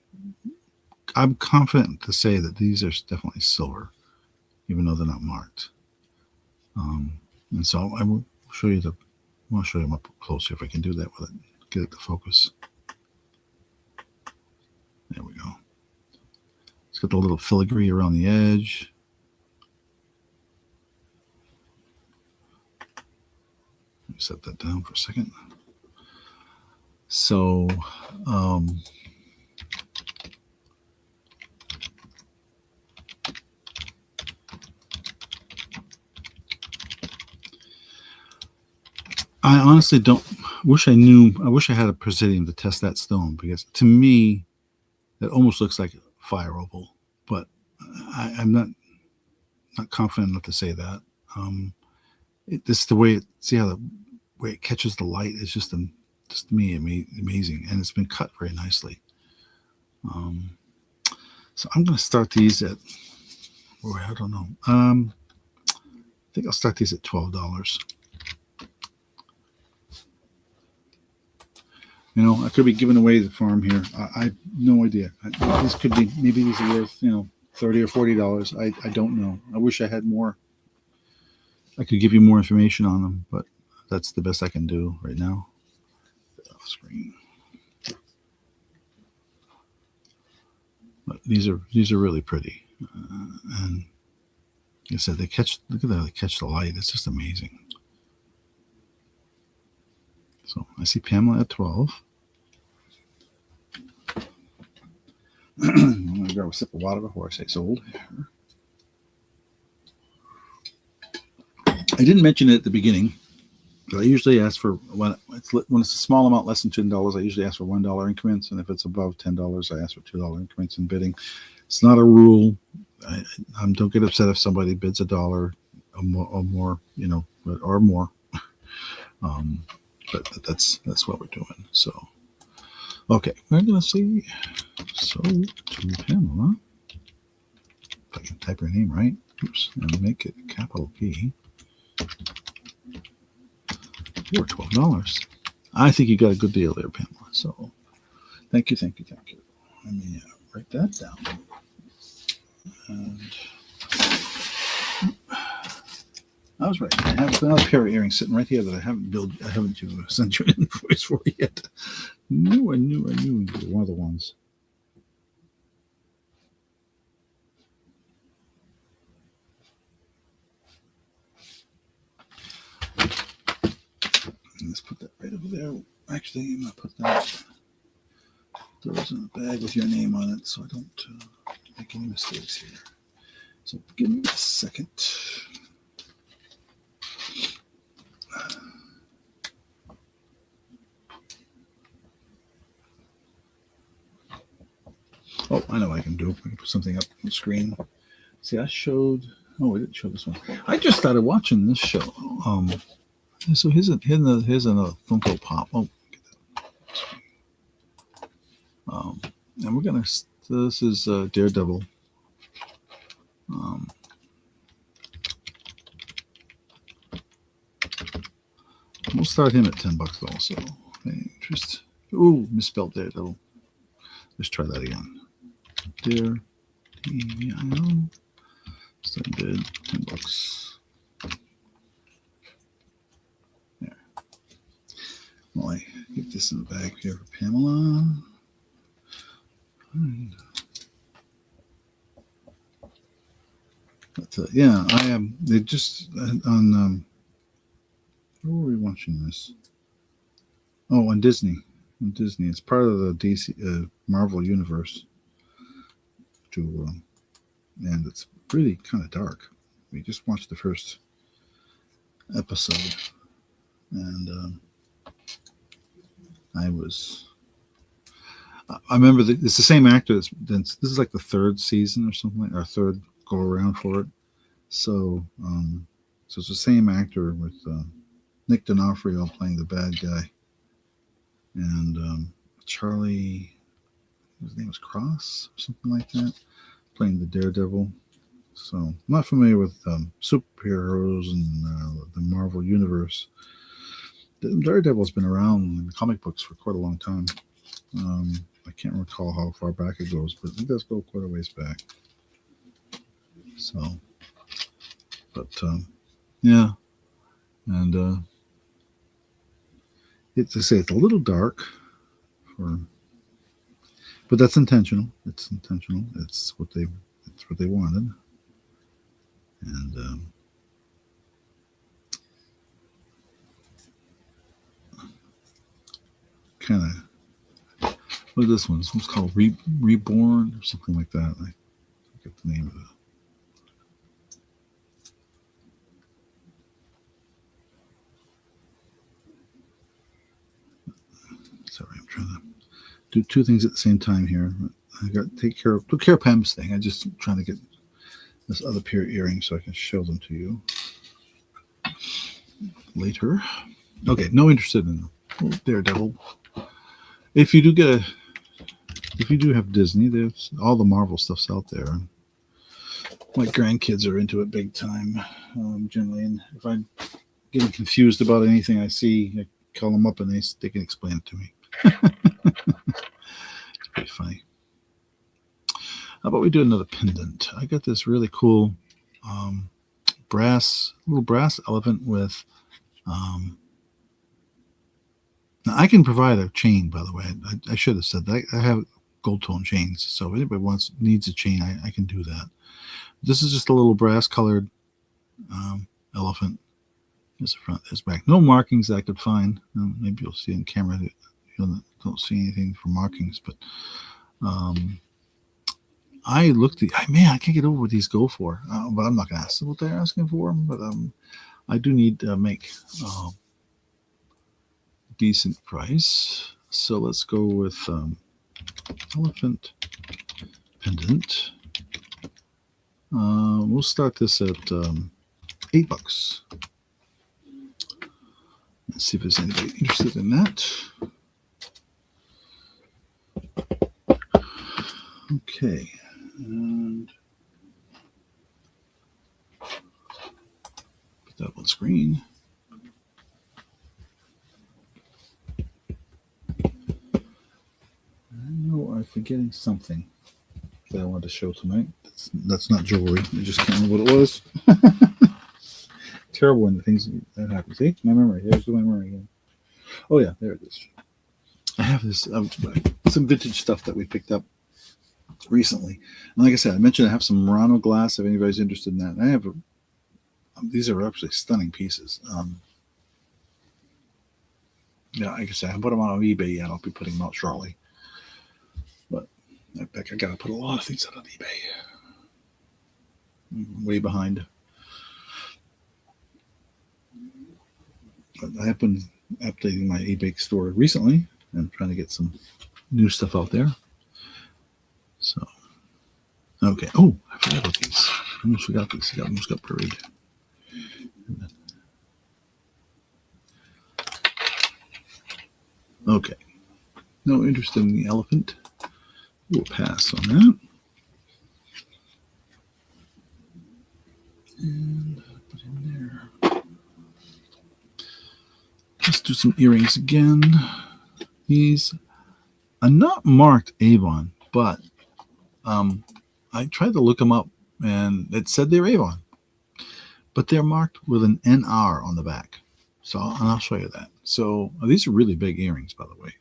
confident to say that these are definitely silver, even though they're not marked. And so I will show you I'll show you them up closer if I can do that with it. Get it to focus. There we go. It's got the little filigree around the edge. Let me set that down for a second. So, I honestly I wish I had a Presidium to test that stone, because to me, it almost looks like fire opal, but I'm not confident enough to say that. This the way see how the way it catches the light is just to me amazing, and it's been cut very nicely. So I'm going to start these at, I don't know. think I'll start these at $12. You know, I could be giving away the farm here. I have no idea. These could be, maybe these are worth, $30 or $40. I don't know. I wish I had more. I could give you more information on them, but that's the best I can do right now. Off screen. But these are really pretty, and like I said, look at that, they catch the light. It's just amazing. So I see Pamela at 12. I'm going to grab a sip of water before I say sold. I didn't mention it at the beginning, but I usually ask for, when it's a small amount, less than $10, I usually ask for $1 increments. And if it's above $10, I ask for $2 increments in bidding. It's not a rule. Don't get upset if somebody bids $1 or more, or more. But that's what we're doing. So, okay, we're going to see sold to Pamela. If I can type her name right. Oops, and make it capital P. For $12. I think you got a good deal there, Pamela. So, thank you. Let me write that down. And I was right. I have another pair of earrings sitting right here that I haven't sent you an invoice for yet. I knew you were one of the ones. Let's put that right over there. Actually, I'm going to put those in a bag with your name on it so I don't make any mistakes here. So give me a second. Oh, I know what I can do. I can put something up on the screen. See, I showed. Oh, we didn't show this one. I just started watching this show. So here's another Funko Pop. Oh, get that. And we're gonna. This is Daredevil. We'll start him at $10 also. Interest. Ooh, misspelled Daredevil. Let's try that again. Daredevil. Start bid $10. There. Well, I get this in the bag here for Pamela. And, but yeah, I am. They just on. Where were we watching this? Oh, on Disney. On Disney, it's part of the DC Marvel universe. And it's really kind of dark. We just watched the first episode, and I remember it's the same actor. This is like the third season or something, or third go around for it. So it's the same actor with Nick D'Onofrio playing the bad guy, and Charlie, his name was Cross or something like that, playing the Daredevil. So I'm not familiar with superheroes and the Marvel universe. Daredevil's been around in the comic books for quite a long time. I can't recall how far back it goes, but it does go quite a ways back. So, but yeah, and it's a little dark, but that's intentional. It's intentional. It's what they wanted, and kind of. What is this one? This one's called Reborn or something like that. I forget the name of it. Sorry, I'm trying to do two things at the same time here. I got to take care of Pam's thing. I'm just trying to get this other pair of earrings so I can show them to you later. Okay, no interest in Daredevil. If you do have Disney, there's all the Marvel stuff's out there. My grandkids are into it big time, generally. And if I'm getting confused about anything I see, I call them up and they can explain it to me. It's pretty funny. How about we do another pendant? I got this really cool little brass elephant with. Now I can provide a chain, by the way. I should have said that. I have gold tone chains, so if anybody needs a chain, I can do that. This is just a little brass colored elephant. There's the front, there's back. No markings that I could find. Maybe you'll see in camera that you don't see anything for markings, but I looked man, I can't get over what these go for, but I'm not going to ask them what they're asking for. But I do need to make decent price, so let's go with elephant pendant. We'll start this at $8. Let's see if there's anybody interested in that. Okay, and put that on screen. I know I'm forgetting something that I wanted to show tonight. That's not jewelry. I just can't remember what it was. Terrible when the things that happen. See, my memory. Here's my memory again. Oh yeah, there it is. I have this some vintage stuff that we picked up recently. And like I said, I mentioned I have some Murano glass. If anybody's interested in that, I have these are actually stunning pieces. Yeah, like I said, I haven't put them on eBay yet. I'll be putting them out shortly. But I bet I gotta put a lot of things out on eBay. I'm way behind. But I have been updating my eBay store recently and trying to get some new stuff out there. So, okay. Oh, I forgot about these. I almost forgot these. I almost got buried. Okay. No interest in the elephant. We'll pass on that. And put in there. Let's do some earrings again. These are not marked Avon, but I tried to look them up and it said they're Avon, but they're marked with an NR on the back. So, and I'll show you that. So these are really big earrings, by the way.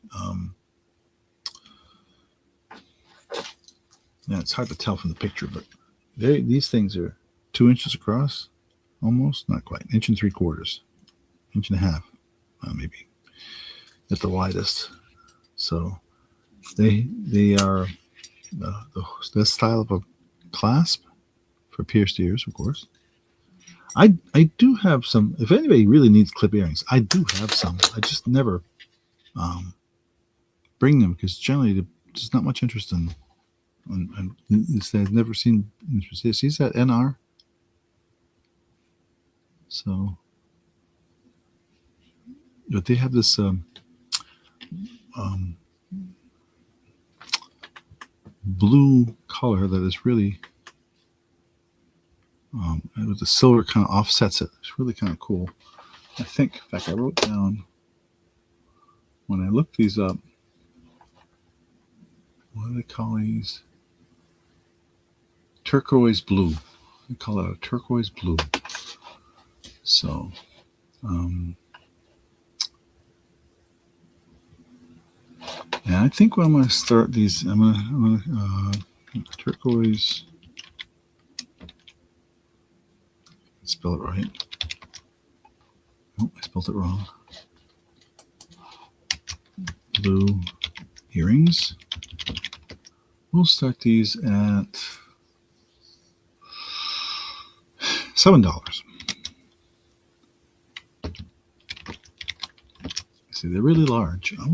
Yeah, it's hard to tell from the picture, but these things are 2 inches across, almost, not quite, 1 3/4, 1.5 inches, maybe at the widest. So they are the style of a clasp for pierced ears, of course. I do have some. If anybody really needs clip earrings, I do have some. I just never bring them because generally there's not much interest in. I've never seen interest. See that NR? So, but they have this blue color that is really with the silver kind of offsets it. It's really kind of cool. I think, in fact, I wrote down when I looked these up. What do they call these? Turquoise blue. They call it a turquoise blue. So, and I think when I'm going to start these, I'm going to turquoise. Spell it right. Oh, I spelled it wrong. Blue earrings. We'll start these at $7. See, they're really large. I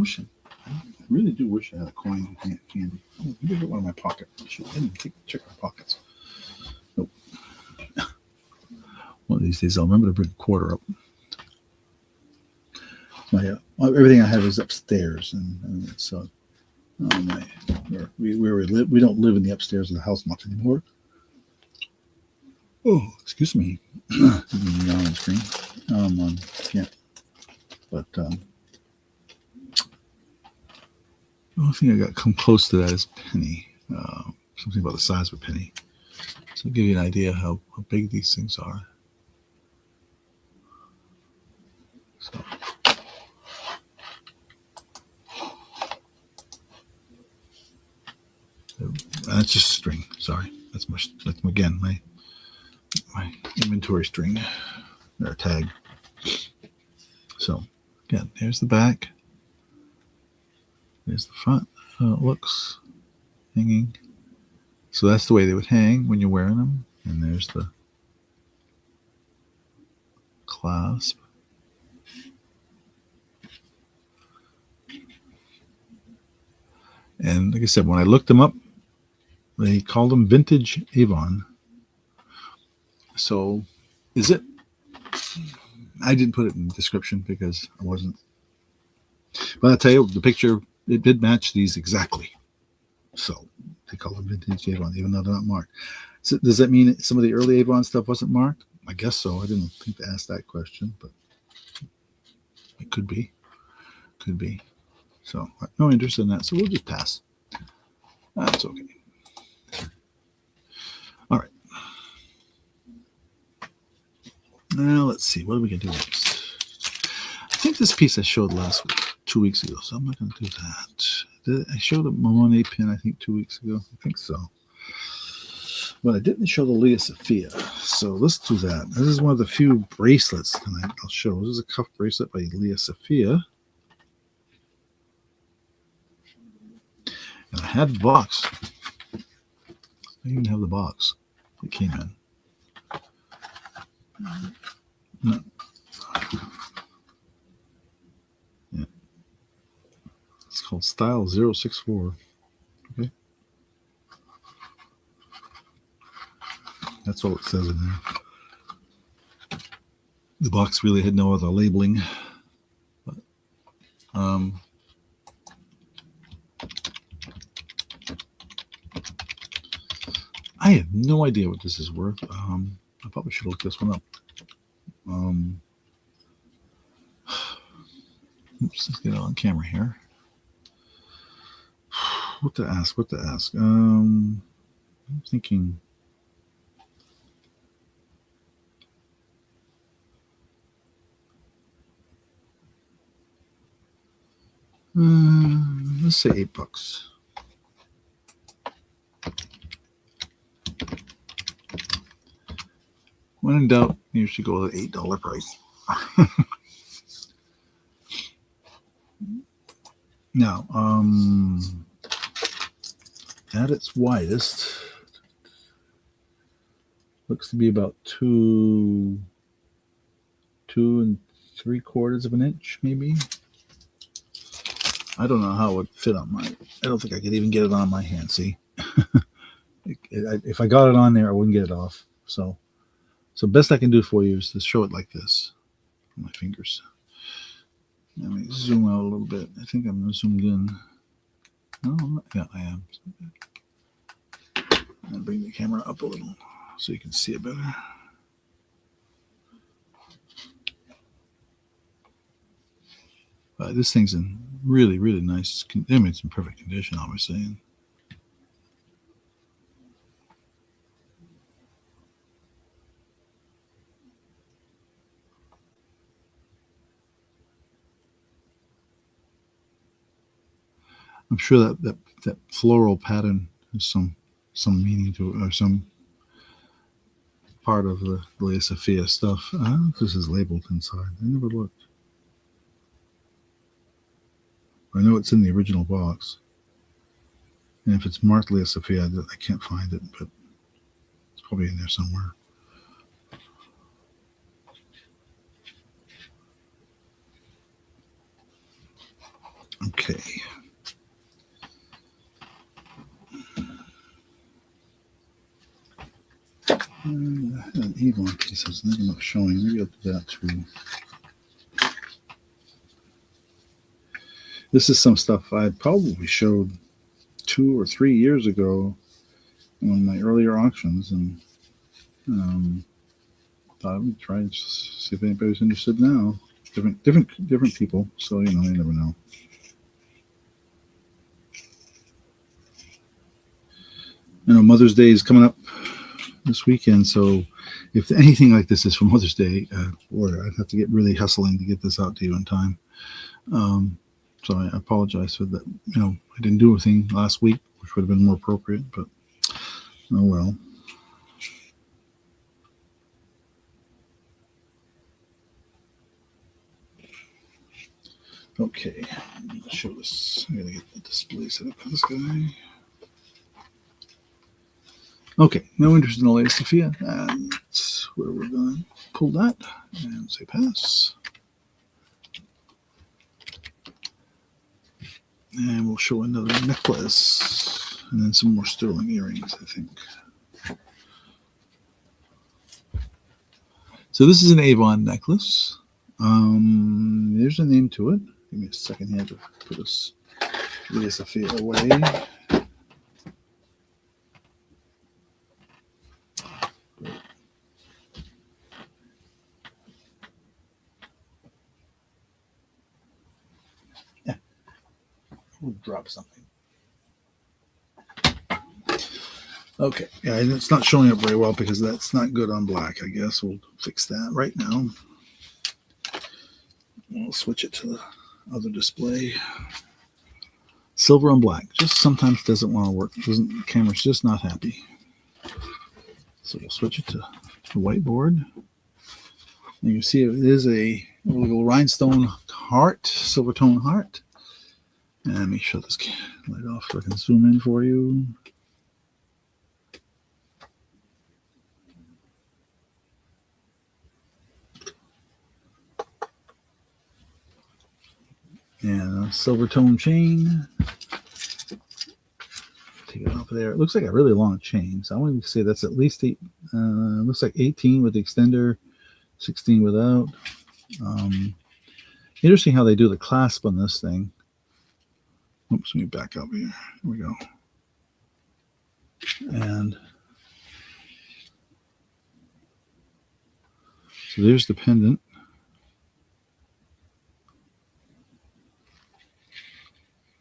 really do wish I had a coin candy. Oh, let me get one in my pocket. I didn't check my pockets. Nope. One of these days I'll remember to bring a quarter up. Everything I have is upstairs, and so where we live, we don't live in the upstairs of the house much anymore. Oh, excuse me. On the screen. Yeah. But the only thing I got come close to that is penny. Something about the size of a penny. So I'll give you an idea how big these things are. So that's just string. Sorry, that's again my inventory string or tag. So again, there's the back. There's the front. How it looks hanging. So that's the way they would hang when you're wearing them. And there's the clasp. And like I said, when I looked them up, they called them vintage Avon. So is it? I didn't put it in the description because I wasn't. But I'll tell you, the picture, it did match these exactly. So they call them vintage Avon, even though they're not marked. So does that mean some of the early Avon stuff wasn't marked? I guess so. I didn't think to ask that question, but it could be. Could be. So no interest in that. So we'll just pass. That's okay. All right. Now let's see. What are we going to do next? I think this piece I showed 2 weeks ago, so I'm not going to do that. I showed a Monet pin, I think, 2 weeks ago. I think so. But I didn't show the Lea Sophia. So let's do that. This is one of the few bracelets tonight I'll show. This is a cuff bracelet by Lea Sophia. And I had the box. I even have the box that came in. No. Yeah. It's called Style 064. Okay. That's all it says in there. The box really had no other labeling. But, I have no idea what this is worth. I probably should look this one up. Oops, let's get it on camera here. What to ask? I'm thinking. Let's say $8. When in doubt, you should go with the $8 price. Now, at its widest, looks to be about 2 3/4 of an inch, maybe. I don't know how it would fit on my. I don't think I could even get it on my hand. See, if I got it on there, I wouldn't get it off. So best I can do for you is to show it like this on my fingers. Let me zoom out a little bit. I think I'm zoomed in. No, I'm not. Yeah, I am. And bring the camera up a little so you can see it better. This thing's in really, really nice. I mean, it's in perfect condition, obviously. I'm sure that floral pattern has some meaning to it, or some part of the Lea Sophia stuff. I don't know if this is labeled inside. I never looked. I know it's in the original box. And if it's marked Lea Sophia, I can't find it, but it's probably in there somewhere. Okay. An Avon piece is not showing. Maybe I'll do that too. This is some stuff I probably showed 2 or 3 years ago on my earlier auctions, and Thought I would try and see if anybody's interested now. Different people. So you never know. Mother's Day is coming up this weekend, so if anything like this is for Mother's Day, boy, I'd have to get really hustling to get this out to you in time. So I apologize for that. I didn't do anything last week, which would have been more appropriate, but oh well. Okay, I'm going to show this. I'm going to get the display set up for this guy. Okay, no interest in Alea Sophia. And where we're going to pull that and say pass. And we'll show another necklace and then some more sterling earrings, I think. So this is an Avon necklace. There's a name to it. Give me a second here to put this Alea Sophia away. Yeah, we'll drop something. Okay, yeah, and it's not showing up very well because that's not good on black. I guess we'll fix that right now. We'll switch it to the other display. Silver on black just sometimes doesn't want to work. The camera's just not happy. So we'll switch it to the whiteboard. And you see it is a little rhinestone heart, silver tone heart. And let me shut this light off so I can zoom in for you. And a silver tone chain. Take it off of there. It looks like a really long chain. So I want to say that's at least looks like 18 with the extender, 16 without. Interesting how they do the clasp on this thing. Oops, let me back up here. Here we go. And so there's the pendant.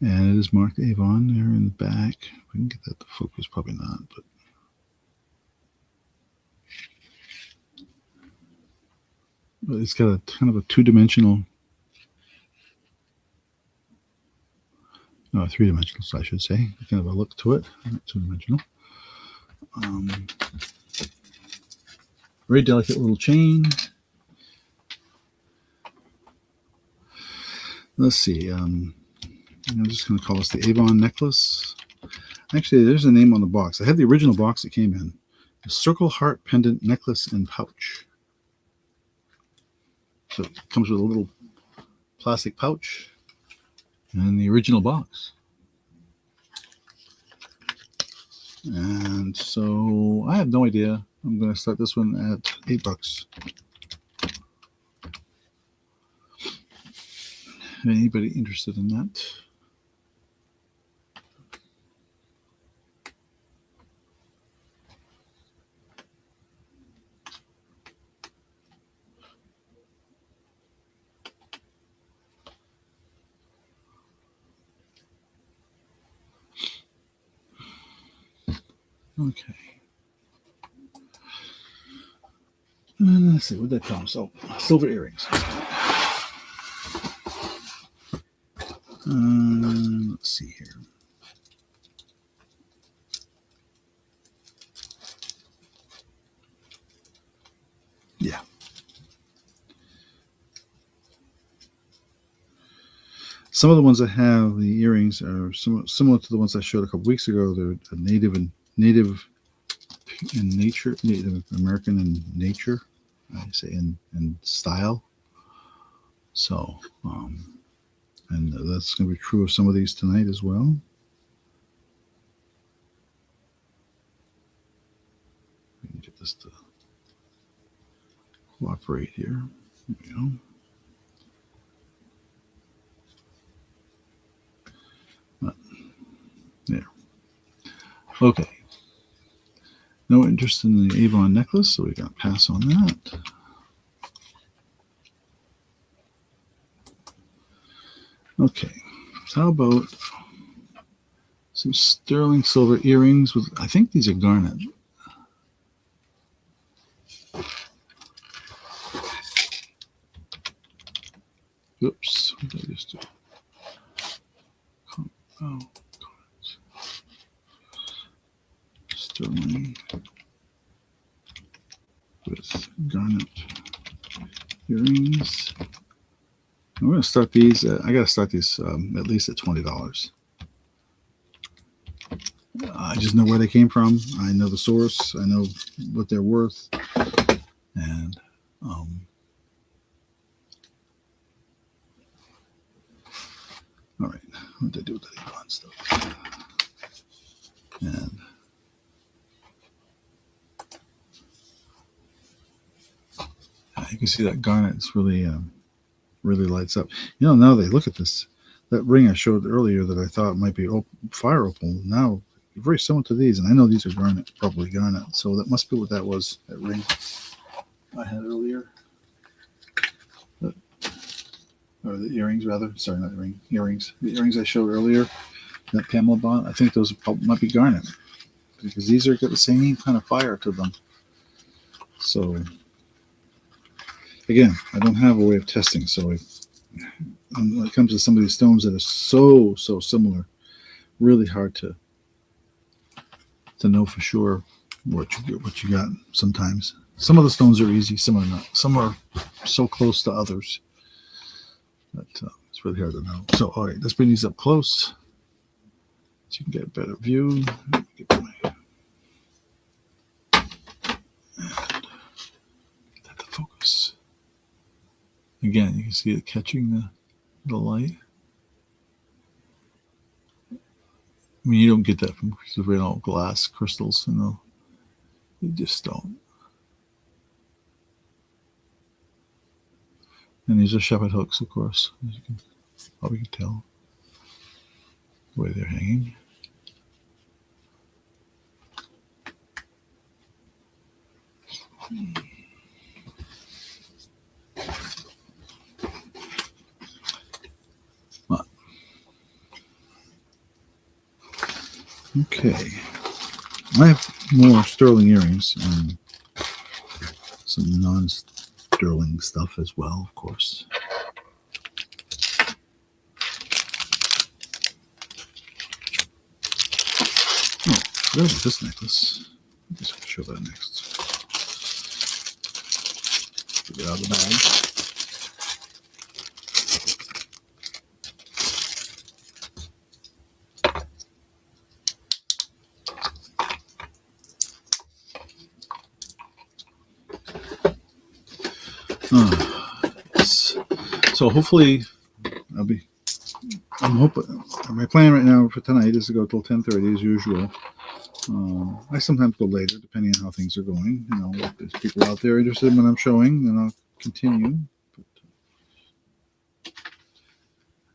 And it is marked Avon there in the back. We can get that to focus, probably not, but it's got a kind of a two-dimensional, no, three-dimensional, so I should say, kind of a look to it, not two-dimensional. Very delicate little chain. Let's see. I'm just going to call this the Avon necklace. Actually, there's a name on the box. I have the original box that came in. The Circle Heart Pendant Necklace and Pouch. So it comes with a little plastic pouch and the original box. And so I have no idea. I'm going to start this one at $8. Anybody interested in that? Okay. And let's see what that comes. Oh, silver earrings. Let's see here. Yeah. Some of the ones I have, the earrings are similar to the ones I showed a couple weeks ago. They're native in nature, Native American in nature, I say in style. So, and that's going to be true of some of these tonight as well. We can get this to cooperate here. There we go. There. Okay. No interest in the Avon necklace, so we got to pass on that. Okay, so how about some sterling silver earrings with, I think these are garnet. Oops, what did I just do? Oh, sterling with garnet earrings. I'm going to start these. I got to start these at least at $20. I just know where they came from. I know the source. I know what they're worth. And all right, what did I do with the Avon stuff? And you can see that garnet is really, really lights up. You know, now they look at this, that ring I showed earlier that I thought might be fire opal. Now, very similar to these, and I know these are garnet, probably garnet. So that must be what that was, that ring I had earlier. Or the earrings, rather. Sorry, not the ring. Earrings. The earrings I showed earlier, that Pamela bought, I think those might be garnet. Because these are got the same kind of fire to them. So, again, I don't have a way of testing. So, when it comes to some of these stones that are so similar, really hard to know for sure what you got sometimes. Some of the stones are easy, some are not. Some are so close to others that it's really hard to know. So, all right, let's bring these up close so you can get a better view. Get that to focus. Again, you can see it catching the light. I mean, you don't get that from real glass crystals, you know. You just don't. And these are shepherd hooks, of course, as you can probably tell the way they're hanging. Okay, I have more sterling earrings and some non-sterling stuff as well, of course. Oh, there's this necklace. I'm just going to show that next. Get it out of the bag. So hopefully I'm hoping, my plan right now for tonight is to go till 10:30 as usual. I sometimes go later depending on how things are going. You know, if there's people out there interested in what I'm showing, then I'll continue. But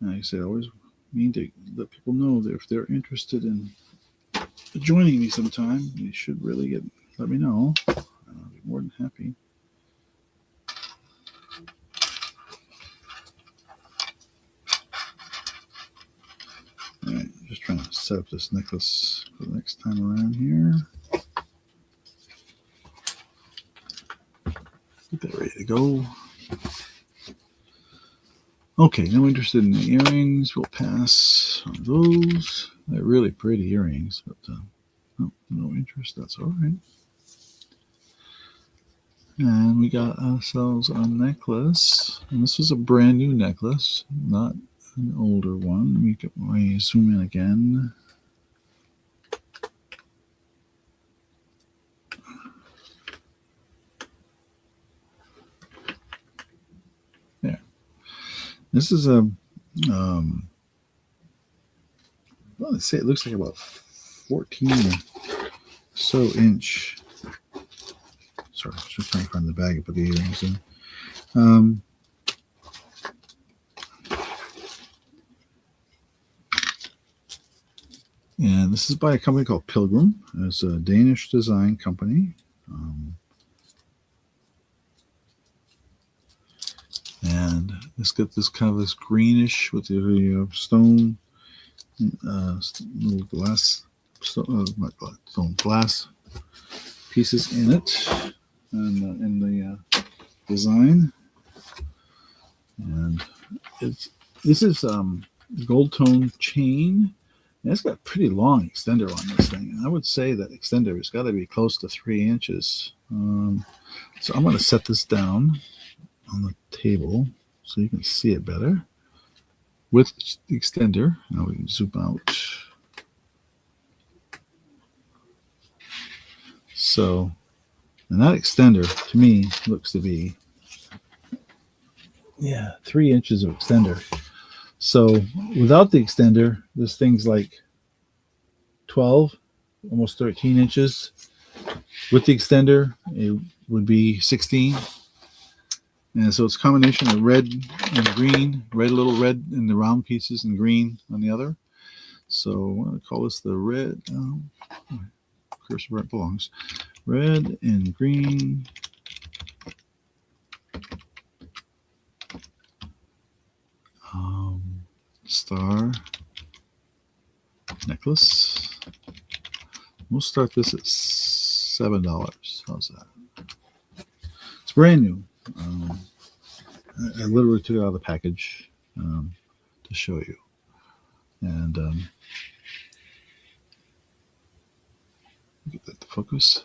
like I said, I always mean to let people know that if they're interested in joining me sometime, you should really let me know. I'll be more than happy. All right, just trying to set up this necklace for the next time around here. Get that ready to go. Okay, no interested in the earrings. We'll pass on those. They're really pretty earrings, but no interest. That's all right. And we got ourselves a necklace. And this is a brand new necklace, not an older one. Let me zoom in again. There. This is a, well, let's say it looks like about 14 or so inch. Sorry, I was just trying to find the bag and put the earrings in. And this is by a company called Pilgrim. It's a Danish design company. And it's got this kind of this greenish with the stone, little glass, stone glass pieces in it, and in the design. And this is gold tone chain. And it's got a pretty long extender on this thing. And I would say that extender has got to be close to 3 inches. So I'm going to set this down on the table so you can see it better with the extender. Now we can zoom out. So, and that extender to me looks to be 3 inches of extender. So without the extender, this thing's like 12, almost 13 inches. With the extender, it would be 16. And so it's a combination of red and green, red, a little red in the round pieces and green on the other. So I'm going to call this the red, cursor where it belongs, red and green. Star necklace. We'll start this at $7. How's that? It's brand new. I literally took it out of the package to show you. And get that to focus.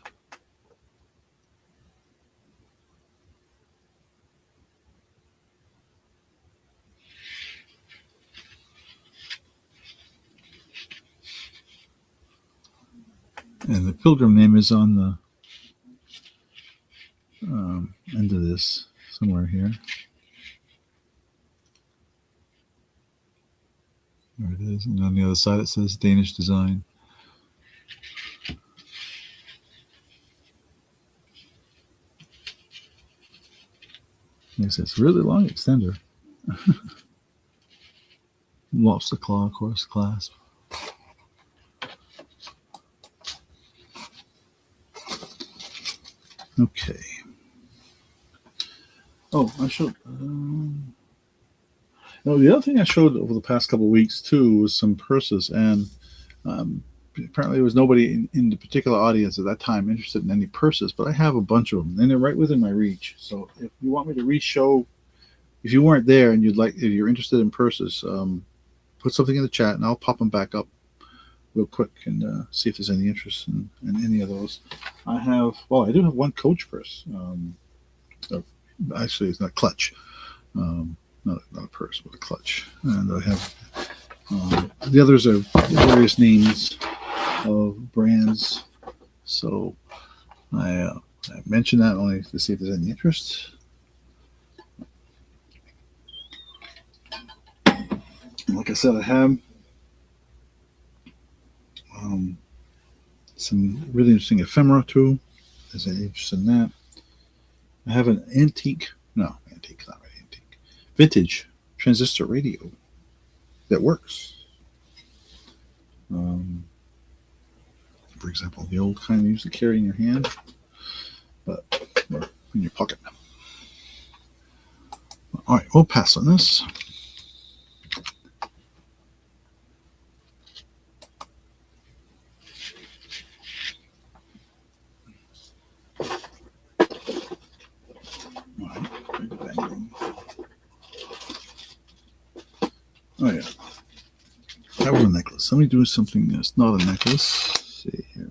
And the Pilgrim name is on the end of this, somewhere here. There it is. And on the other side it says Danish design. Yes, it's a really long extender. Lobster claw, of course, clasp. Okay. Oh, I showed. The other thing I showed over the past couple of weeks too was some purses, and apparently there was nobody in the particular audience at that time interested in any purses, but I have a bunch of them, and they're right within my reach. So if you want me to re-show, if you weren't there and if you're interested in purses, put something in the chat, and I'll pop them back up real quick and see if there's any interest in any of those. I do have one Coach purse. Actually, it's not clutch. Not a purse, but a clutch. And I have the others are various names of brands. So I mentioned that only to see if there's any interest. And like I said, I have some really interesting ephemera too. There's any interest in that. I have an antique, not really antique, vintage transistor radio that works. For example, the old kind you used to carry in your hand, but in your pocket. All right, we'll pass on this. Oh yeah, that was a necklace. Let me do something that's not a necklace. Let's see here.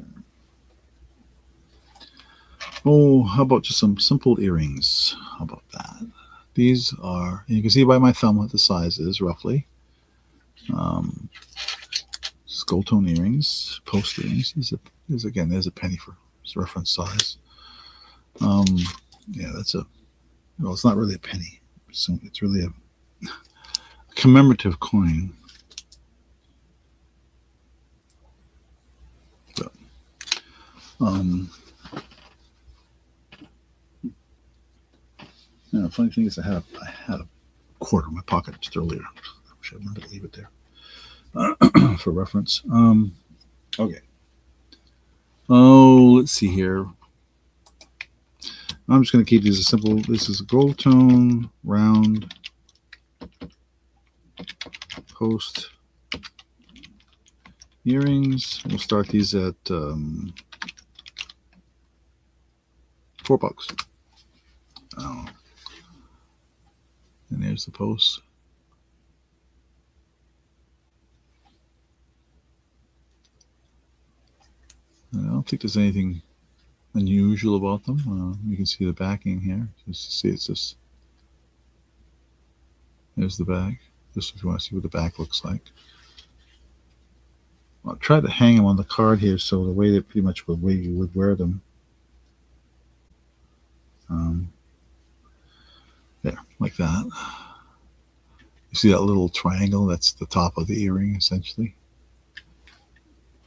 Oh, how about just some simple earrings? How about that? These are, you can see by my thumb what the size is roughly. Gold tone earrings, post earrings. There's a penny for reference size. Yeah, it's not really a penny. So it's really a commemorative coin. But, the funny thing is I had a quarter in my pocket just earlier. I wish I remembered to leave it there for reference. Okay. Oh, let's see here. I'm just going to keep these as simple. This is a gold tone, round, post earrings. We'll start these at $4. Oh. And there's the post. I don't think there's anything unusual about them. You can see the backing here. Just see, it's just, there's the back. Just if you want to see what the back looks like. I'll try to hang them on the card here, so the way that pretty much the way you would wear them. There, like that. You see that little triangle? That's the top of the earring, essentially.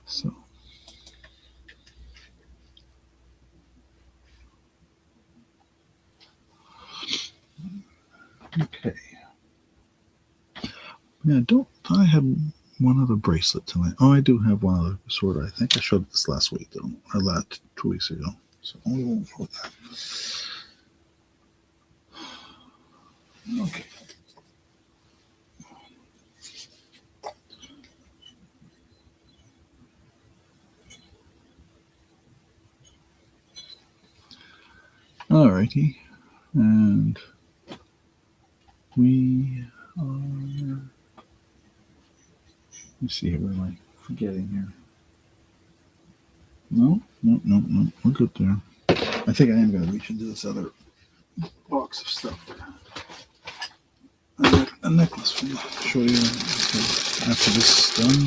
So. Okay. Yeah, I have one other bracelet tonight. Oh, I do have one other sword. I think I showed this last week, though, or last 2 weeks ago. So we won't show that. Okay. Alrighty. And we are. Let's see here. What am I forgetting here? No. We're good there. I think I am going to reach into this other box of stuff. A necklace from show you after this is done.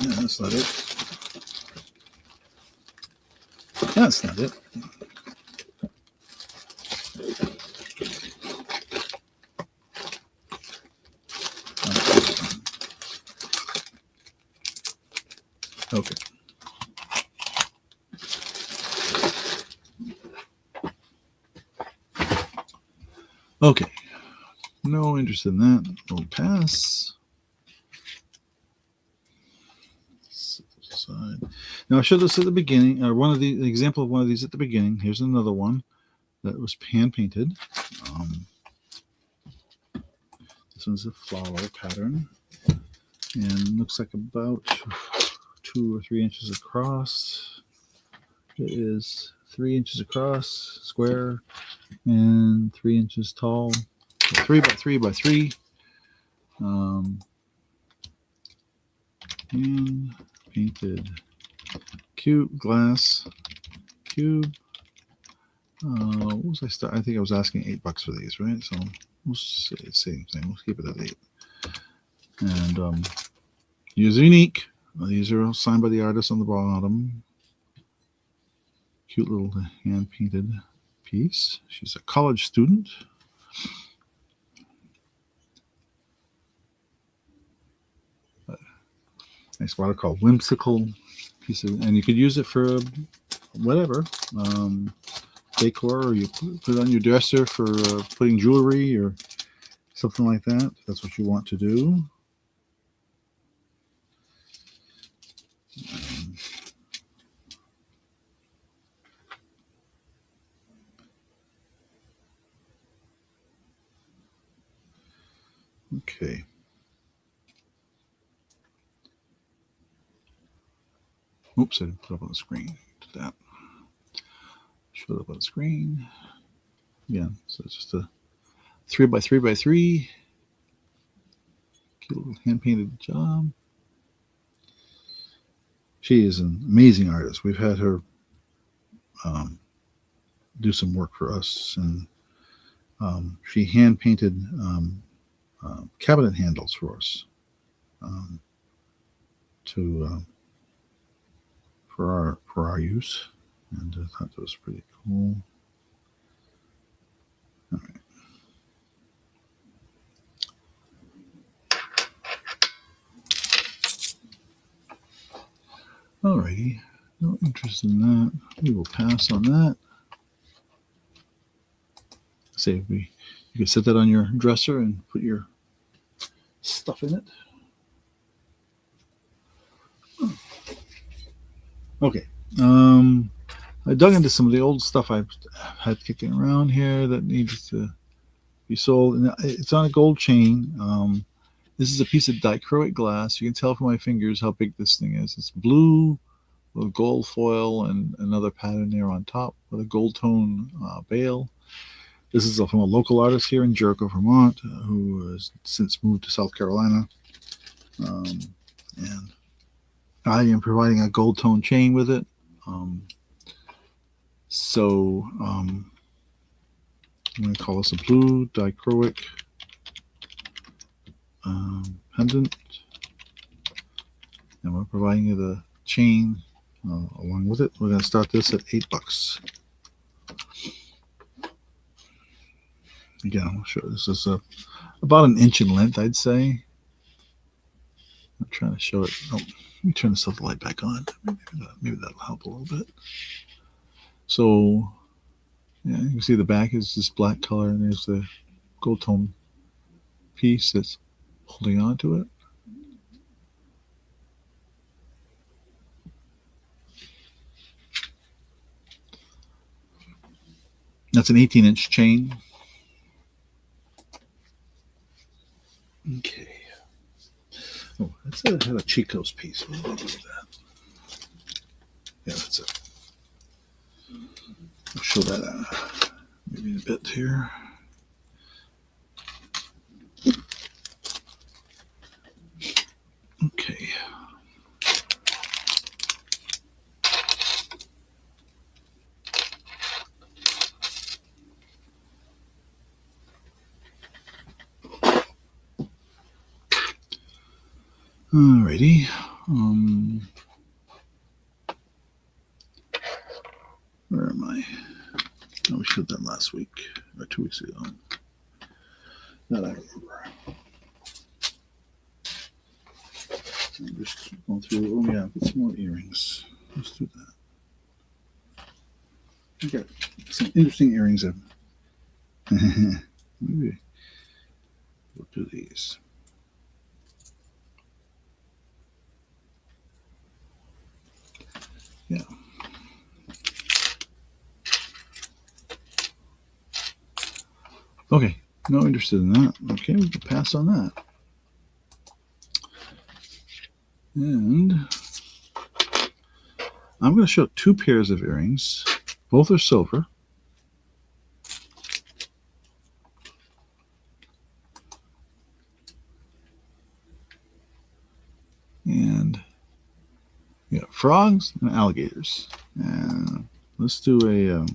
Yeah, that's not it. That's not it. Okay. Okay. No interest in that. We'll pass. Now I showed this at the beginning, or one of the example of one of these at the beginning. Here's another one that was hand painted. This one's a flower pattern, and looks like about 2 or 3 inches across. It is 3 inches across, square, and 3 inches tall. So 3 by 3 by 3. And painted cube, glass cube. What was I start? I think I was asking $8 for these, right? So we'll say same thing. We'll keep it at 8. And user unique. These are all signed by the artist on the bottom. Cute little hand painted piece. She's a college student. Nice watercolor, whimsical piece of, and you could use it for whatever, decor, or you put it on your dresser for putting jewelry or something like that. If that's what you want to do. Okay. Oops, I didn't put up on the screen. Did that. Show it up on the screen. Yeah, so it's just a 3 by 3 by 3. Cute little hand painted job. She is an amazing artist. We've had her do some work for us, and she hand painted cabinet handles for us for our use, and I thought that was pretty cool. All right. Alrighty, no interest in that. We will pass on that. Say you can set that on your dresser and put your stuff in it. Okay. I dug into some of the old stuff I've had kicking around here that needs to be sold. And it's on a gold chain. This is a piece of dichroic glass. You can tell from my fingers how big this thing is. It's blue with gold foil and another pattern there on top with a gold tone bail. This is from a local artist here in Jericho, Vermont, who has since moved to South Carolina. And I am providing a gold tone chain with it. I'm going to call this a blue dichroic pendant. And we're providing you the chain along with it. We're going to start this at $8. Again, I'll show you. This is about an inch in length, I'd say. I'm trying to show it. Oh, let me turn this light back on. Maybe that'll help a little bit. So, yeah, you can see the back is this black color, and there's the gold tone piece that's holding on to it. That's an 18-inch chain. Okay. Oh, that's a Chico's piece. What do I do with that? Yeah, that's it. I'll show that maybe in a bit here. Okay. Alrighty. Where am I? Oh, we showed that last week or 2 weeks ago. That I remember. I'm just going through. Oh yeah, get some more earrings. Let's do that. We got some interesting earrings. Maybe we'll do these. Yeah. Okay, no interested in that. Okay, we can pass on that. And I'm going to show 2 pairs of earrings. Both are silver. And we got frogs and alligators. And let's do a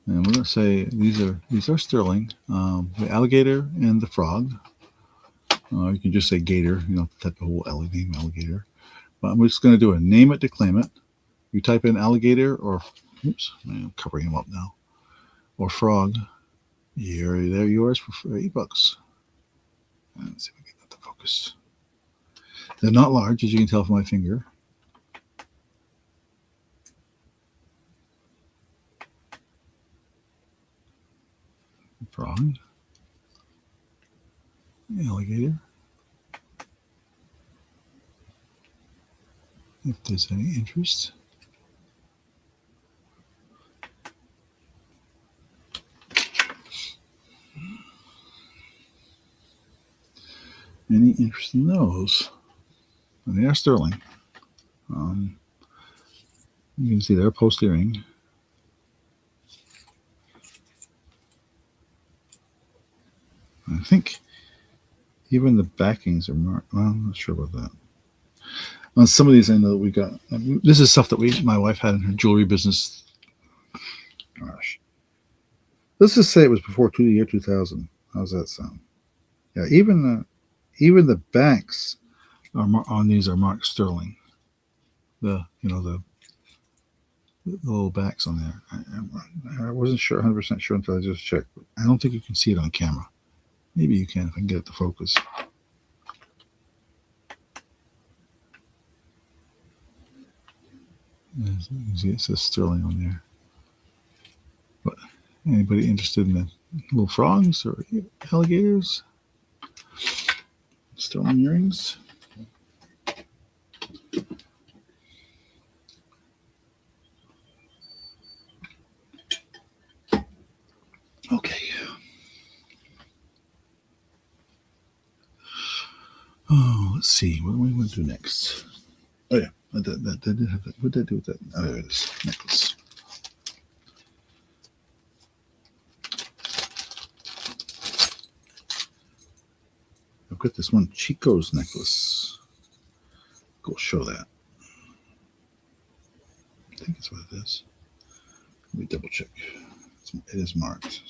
and we're going to say these are sterling. The alligator and the frog. You can just say gator. You know, type the whole name alligator. But I'm just going to do a name it to claim it. You type in alligator or, oops, I'm covering them up now, or frog. Here, they're yours for $8. Let's see if we can get that to focus. They're not large, as you can tell from my finger. Frog, alligator. If there's any interest. Any interest in those? And they are sterling. You can see they're post earring. I think even the backings are marked. Well, I'm not sure about that. On some of these, I know that we got. This is stuff that my wife had in her jewelry business. Gosh, let's just say it was before the year 2000. How's that sound? Yeah, even the backs on these are marked sterling. The little backs on there. I wasn't sure 100% sure until I just checked. I don't think you can see it on camera. Maybe you can if I can get it to focus. It says sterling on there. But anybody interested in the little frogs or alligators? Sterling earrings. Okay. Oh, let's see. What do we want to do next? Oh yeah, that did have that. What did I do with that? Oh, there it is. Necklace. I've got this one Chico's necklace. Go show that. I think that's what it is. Let me double check. It is marked.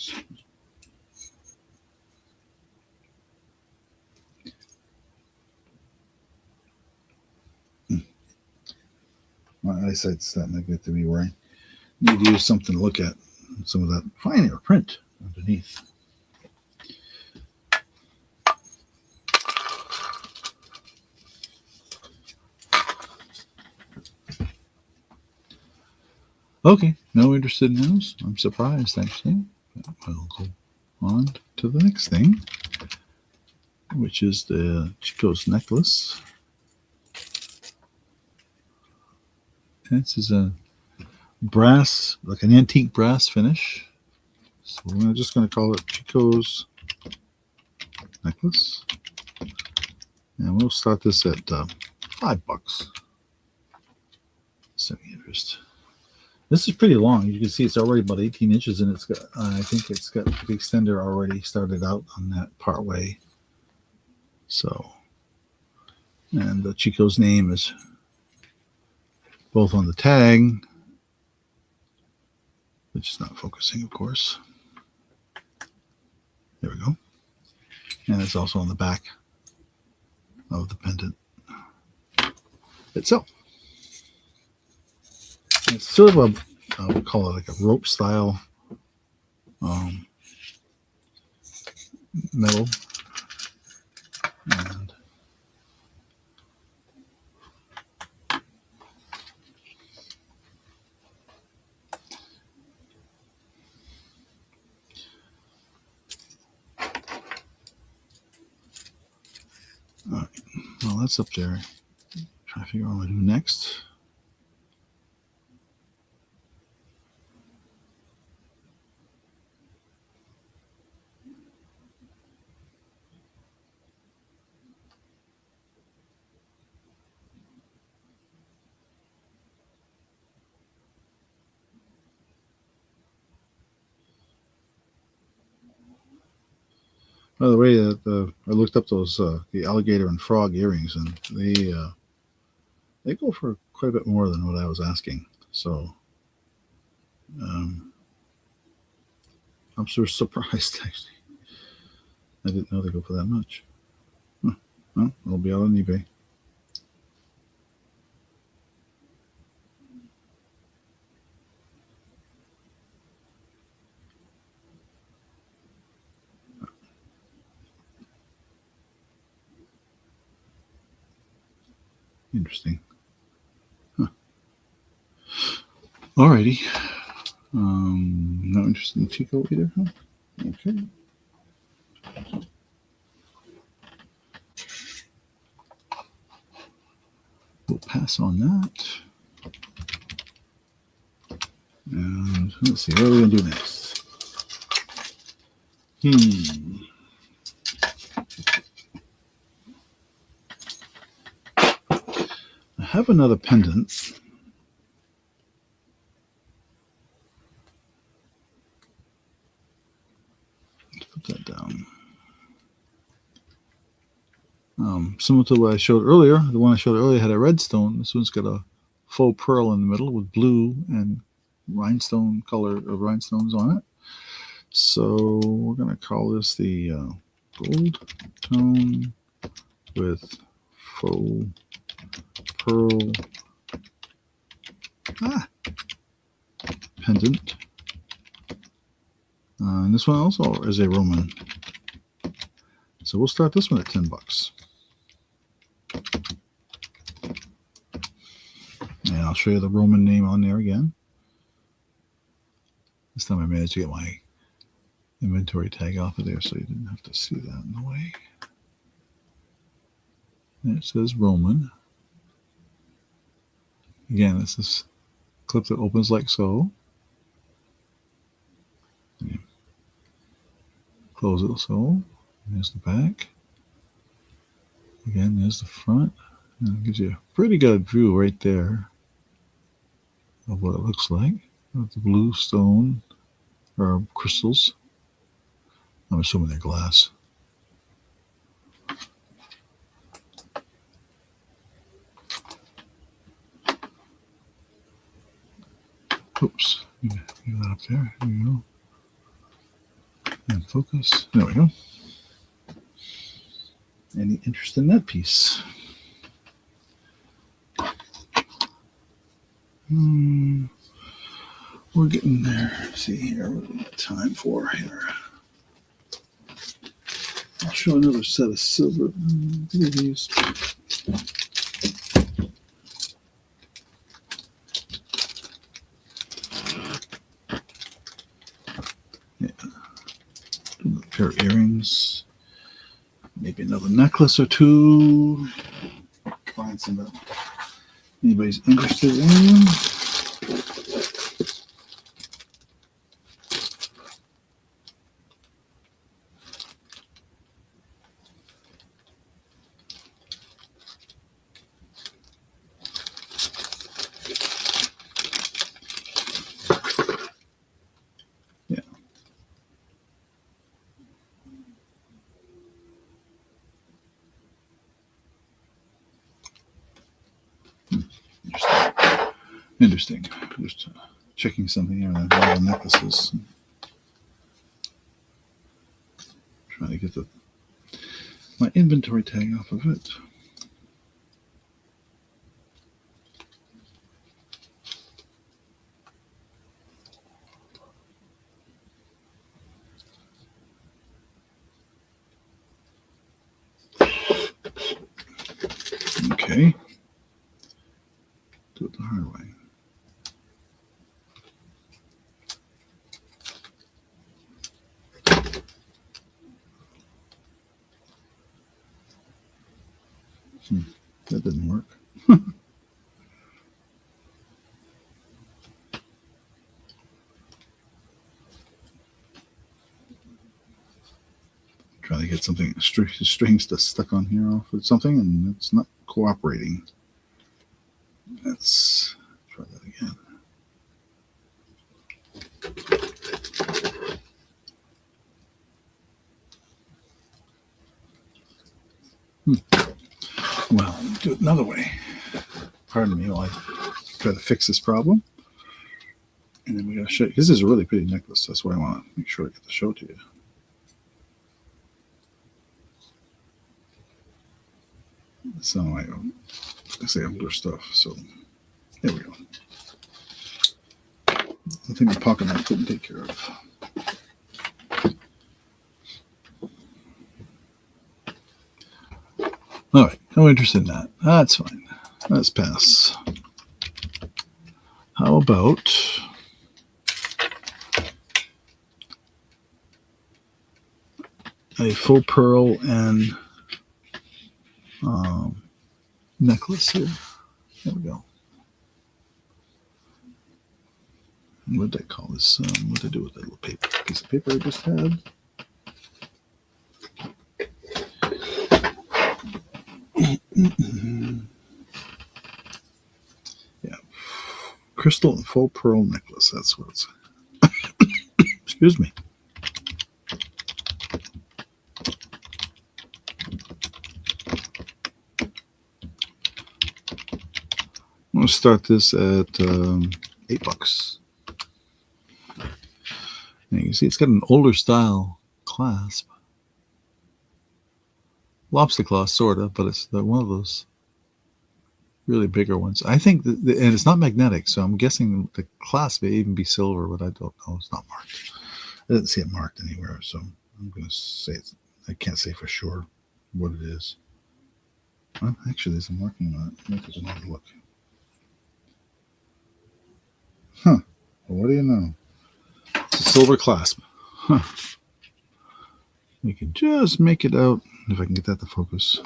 My eyesight's starting to get to be where I need to use something to look at. Some of that finer print underneath. Okay, no interested in those. I'm surprised, actually. I'll go on to the next thing, which is the Chico's necklace. This is a brass, like an antique brass finish. So we're just going to call it Chico's necklace. And we'll start this at $5. Semi-interest. This is pretty long. You can see it's already about 18 inches, and it's got, I think it's got the extender already started out on that part way. So, and the Chico's name is both on the tag, which is not focusing, of course. There we go. And it's also on the back of the pendant itself. It's sort of a, I would call it like a rope style metal. And all right, well, that's up there. Trying to figure out what to do next. By the way, I looked up those the alligator and frog earrings, and they go for quite a bit more than what I was asking. So I'm sort of surprised, actually. I didn't know they go for that much. Huh. Well, it'll be out on eBay. Interesting. Huh. Alrighty. Not interested in Chico either, huh? Okay. We'll pass on that. And let's see, what are we going to do next? I have another pendant. Let's put that down. Similar to what I showed earlier, the one I showed earlier had a red stone. This one's got a faux pearl in the middle with blue and rhinestone color of rhinestones on it. So we're going to call this the gold tone with faux pearl pendant. And this one also is a Roman So we'll start this one at $10. And I'll show you the Roman name on there again. This time I managed to get my inventory tag off of there so you didn't have to see that in the way. And it says Roman. Again, this is a clip that opens like so. And close it so. There's the back. Again, there's the front. And it gives you a pretty good view right there of what it looks like. With the blue stone or crystals. I'm assuming they're glass. Oops, get that up there. There you go. And focus. There we go. Any interest in that piece? We're getting there. Let's see here, what do we got time for here? I'll show another set of silver. These. Yeah. A pair of earrings. Maybe another necklace or two. Find some that anybody's interested in. Interesting. Just checking something here on the necklaces. Trying to get my inventory tag off of it. Okay. Do it the hard way. That didn't work. Trying to get something, strings to stuck on here off of something, and it's not cooperating. Let's try that again. Well, do it another way. Pardon me while I try to fix this problem. And then we got to show you, because this is a really pretty necklace. That's why I want to make sure I get the show to you. So I say other stuff. So there we go. I think the pocket knife couldn't take care of. All right, no interest in that. That's fine. Let's pass. How about a full pearl and necklace here? There we go. What did I call this? What did I do with that little paper? Piece of paper I just had. Yeah, crystal and full pearl necklace. That's what it's. Excuse me. I'm going to start this at $8. And you can see it's got an older style clasp. Lobster claw, sort of, but it's one of those really bigger ones. I think, and it's not magnetic, so I'm guessing the clasp may even be silver, but I don't know. It's not marked. I didn't see it marked anywhere, so I'm going to say it's I can't say for sure what it is. Well, actually, there's a marking on it. Let me take another look. Huh. Well, what do you know? It's a silver clasp. Huh. We can just make it out if I can get that to focus.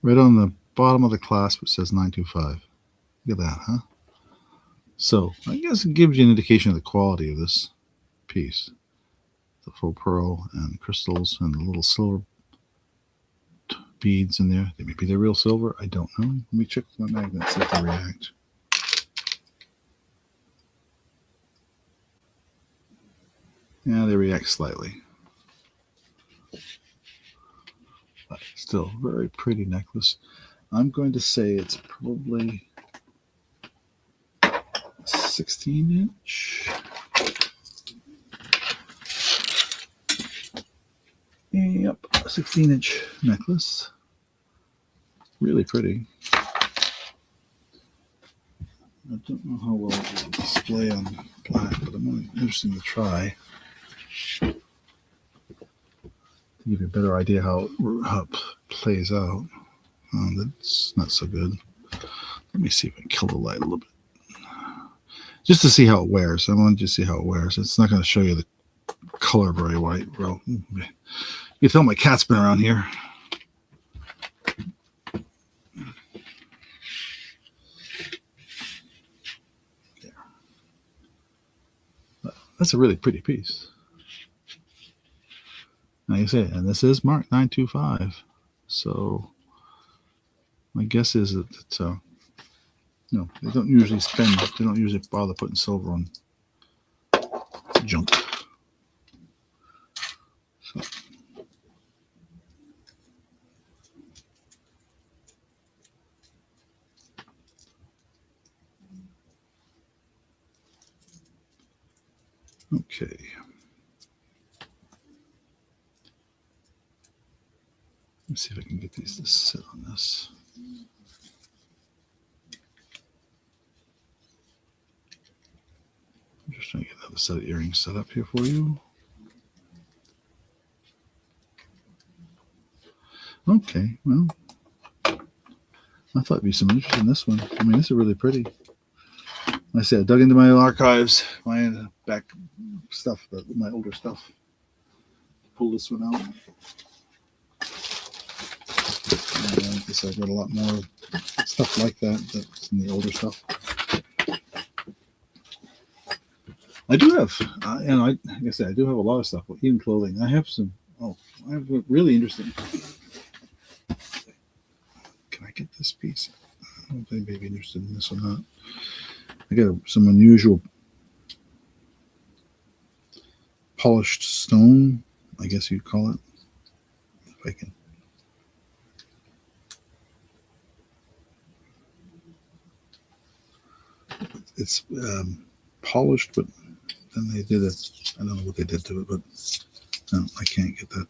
Right on the bottom of the clasp, it says 925. Look at that, huh? So I guess it gives you an indication of the quality of this piece. The faux pearl and crystals and the little silver beads in there. Maybe they're real silver. I don't know. Let me check my magnets, see if they react. Yeah, they react slightly. But still, very pretty necklace. I'm going to say it's probably 16 inch. Yep, 16 inch necklace. Really pretty. I don't know how well it will display on black, but I'm interested to try. To give you a better idea how it plays out. Oh, that's not so good. Let me see if I can kill the light a little bit. Just to see how it wears. I want you to see how it wears. It's not going to show you the color very well. You can tell my cat's been around here. There. That's a really pretty piece. Like I say, and this is marked 925. So my guess is that they don't usually bother putting silver on junk. So. Okay. Let's see if I can get these to sit on this. I'm just trying to get another set of earrings set up here for you. Okay, well, I thought there'd be some interest in this one. I mean, this is really pretty. Like I said, I dug into my archives, my back stuff, my older stuff. Pull this one out. And I guess I've got a lot more stuff like that's in the older stuff. I do have, like I said, I do have a lot of stuff, even clothing. I have a really interesting. Can I get this piece? I don't think anybody be interested in this or not. I got some unusual polished stone, I guess you'd call it. If I can. It's polished, but then they did it. I don't know what they did to it, but no, I can't get that.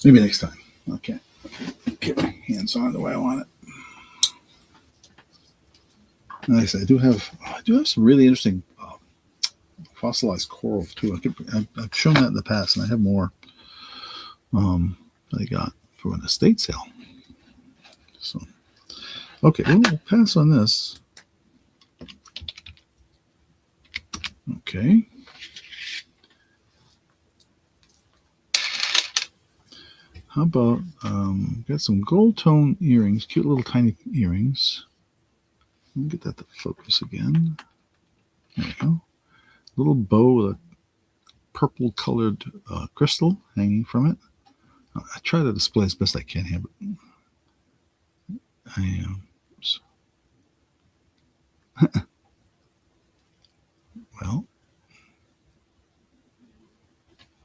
Maybe next time. I can't get my hands on it the way I want it. Like I said, I do have some really interesting fossilized coral too. I've shown that in the past, and I have more that I got for an estate sale. So, okay, we'll pass on this. Okay. How about got some gold tone earrings, cute little tiny earrings. Let me get that to focus again. There we go. Little bow with a purple colored crystal hanging from it. I try to display as best I can here, but well,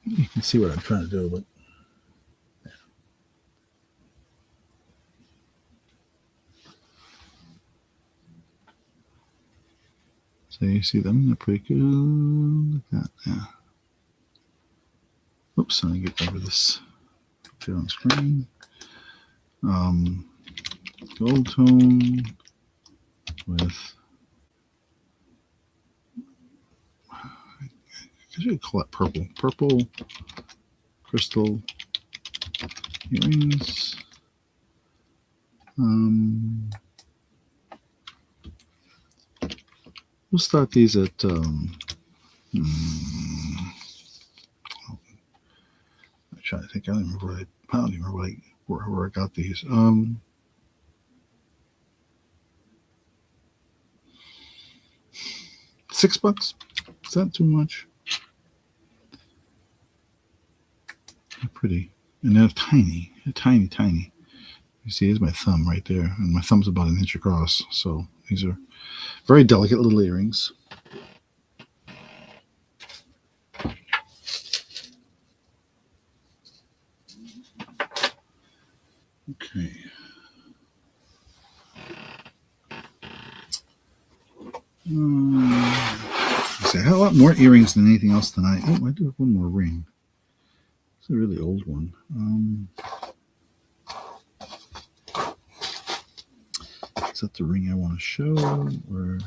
you can see what I'm trying to do, but so you see them, they're pretty good. Like that, yeah. Oops, let me get over this. Put it on screen. gold tone with, I should call it purple. Purple crystal earrings. We'll start these at I'm trying to think. I don't remember where I got these. $6. Is that too much? They're pretty, and they're tiny. They're tiny, tiny. You see, here's my thumb right there, and my thumb's about an inch across. So these are very delicate little earrings. Okay. I had a lot more earrings than anything else tonight. Oh, I do have one more ring. It's a really old one. Is that the ring I want to show? And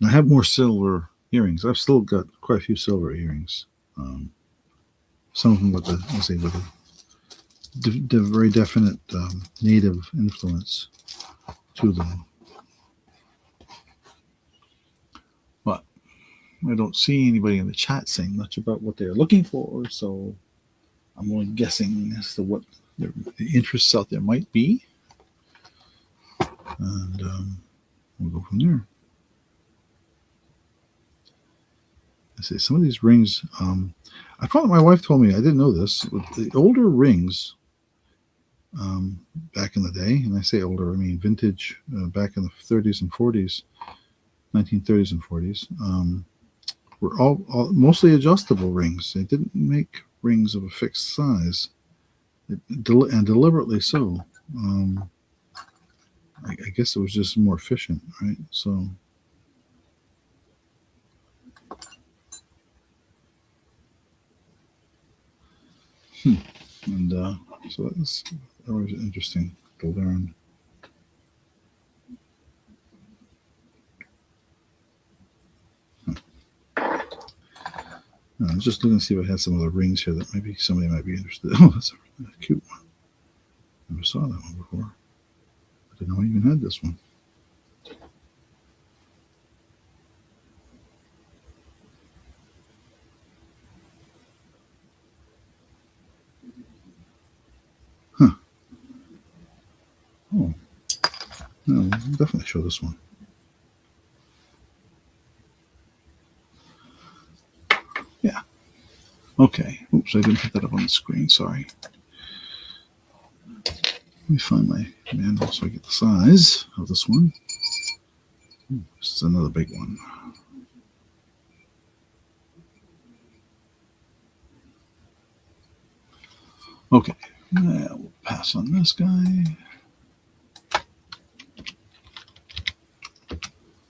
I have more silver earrings. I've still got quite a few silver earrings. Some of them with a very definite native influence to them. But I don't see anybody in the chat saying much about what they're looking for, so I'm only guessing as to what the interests out there might be. And we'll go from there. I say some of these rings, I found my wife told me, I didn't know this, with the older rings back in the day, and I say older, I mean vintage, back in the 30s and 40s, 1930s and 40s, were all mostly adjustable rings. They didn't make rings of a fixed size, and deliberately so. I guess it was just more efficient, right? So. And so that was interesting to learn. I'm just looking to see if I had some other rings here that maybe somebody might be interested in. Oh, that's a cute one. Never saw that one before. I didn't know I even had this one. Huh. Oh. No, I'll definitely show this one. Yeah. Okay. Oops, I didn't put that up on the screen. Sorry. Let me find my manual so I get the size of this one. This is another big one. Okay. We'll pass on this guy.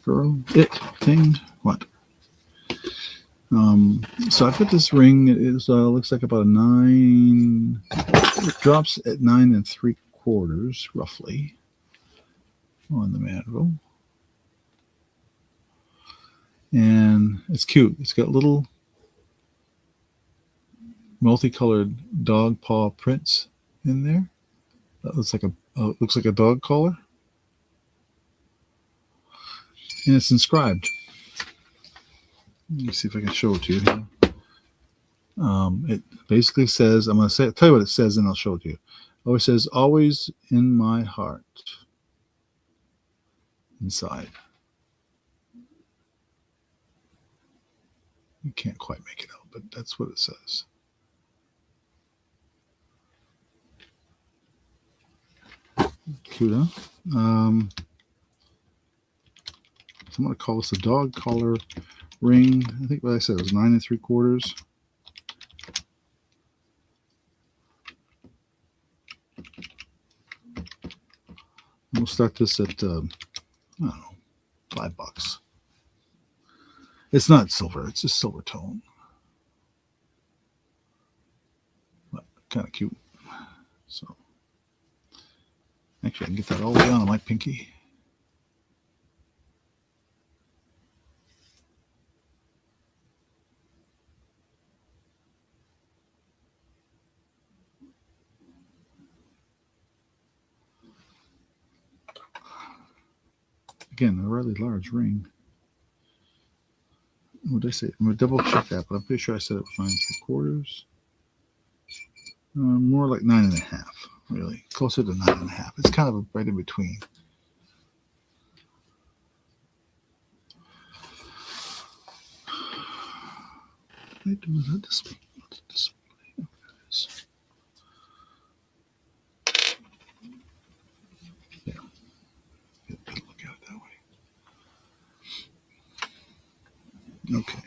Girl, thing, what? So I've got this ring. It is looks like about a 9. It drops at 9 3/4 roughly on the mandrel, and it's cute. It's got little multicolored dog paw prints in there. That looks like a dog collar, and it's inscribed. Let me see if I can show it to you here. It basically says, I'm going to tell you what it says, and I'll show it to you. Oh, it says, "Always in my heart." Inside. You can't quite make it out, but that's what it says. Cute, huh? So I'm going to call this a dog collar ring. I think what I said was 9 3/4. We'll start this at, I don't know, $5. It's not silver, it's just silver tone. But kind of cute. So Actually, I can get that all the way down on my pinky. Again, a really large ring. What did I say? I'm going to double check that, but I'm pretty sure I said it was 9 3/4. More like 9.5, really. Closer to 9.5. It's kind of right in between. What do I do with this? Yeah. Get a better look at it that way. Okay.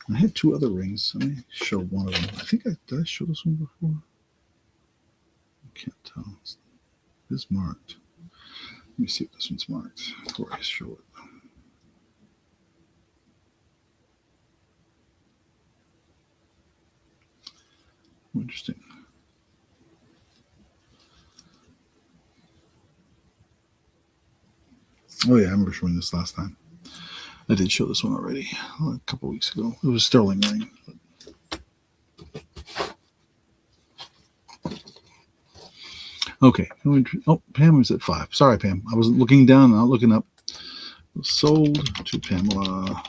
I had 2 other rings. Let me show one of them. I think did I show this one before? I can't tell. It's marked. Let me see if this one's marked before I show it. Interesting. Oh yeah, I remember showing this last time. I did show this one already a couple weeks ago. It was a sterling ring. Okay. Oh, Pam was at 5. Sorry, Pam. I was looking down, not looking up. Sold to Pamela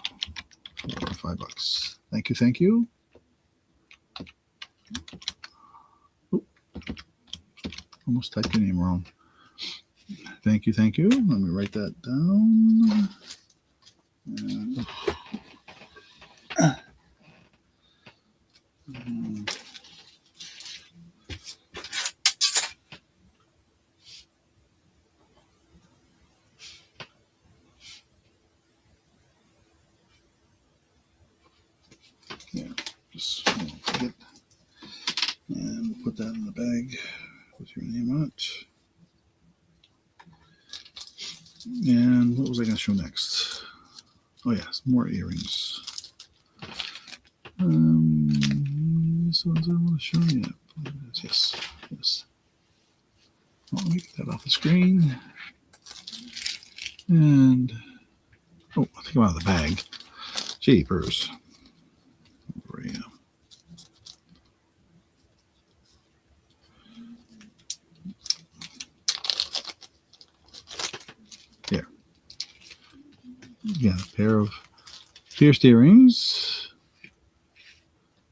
for $5. Thank you. Thank you. Oh, almost typed your name wrong. Thank you. Thank you. Let me write that down. Yeah, just forget. And we'll put that in the bag with your name on it. And what was I going to show next? Oh, yes, more earrings. These ones I want to show you. Yes, yes. Well, let me get that off the screen. And, oh, I think I'm out of the bag. Jeepers. Yeah. There. Yeah, a pair of pierced earrings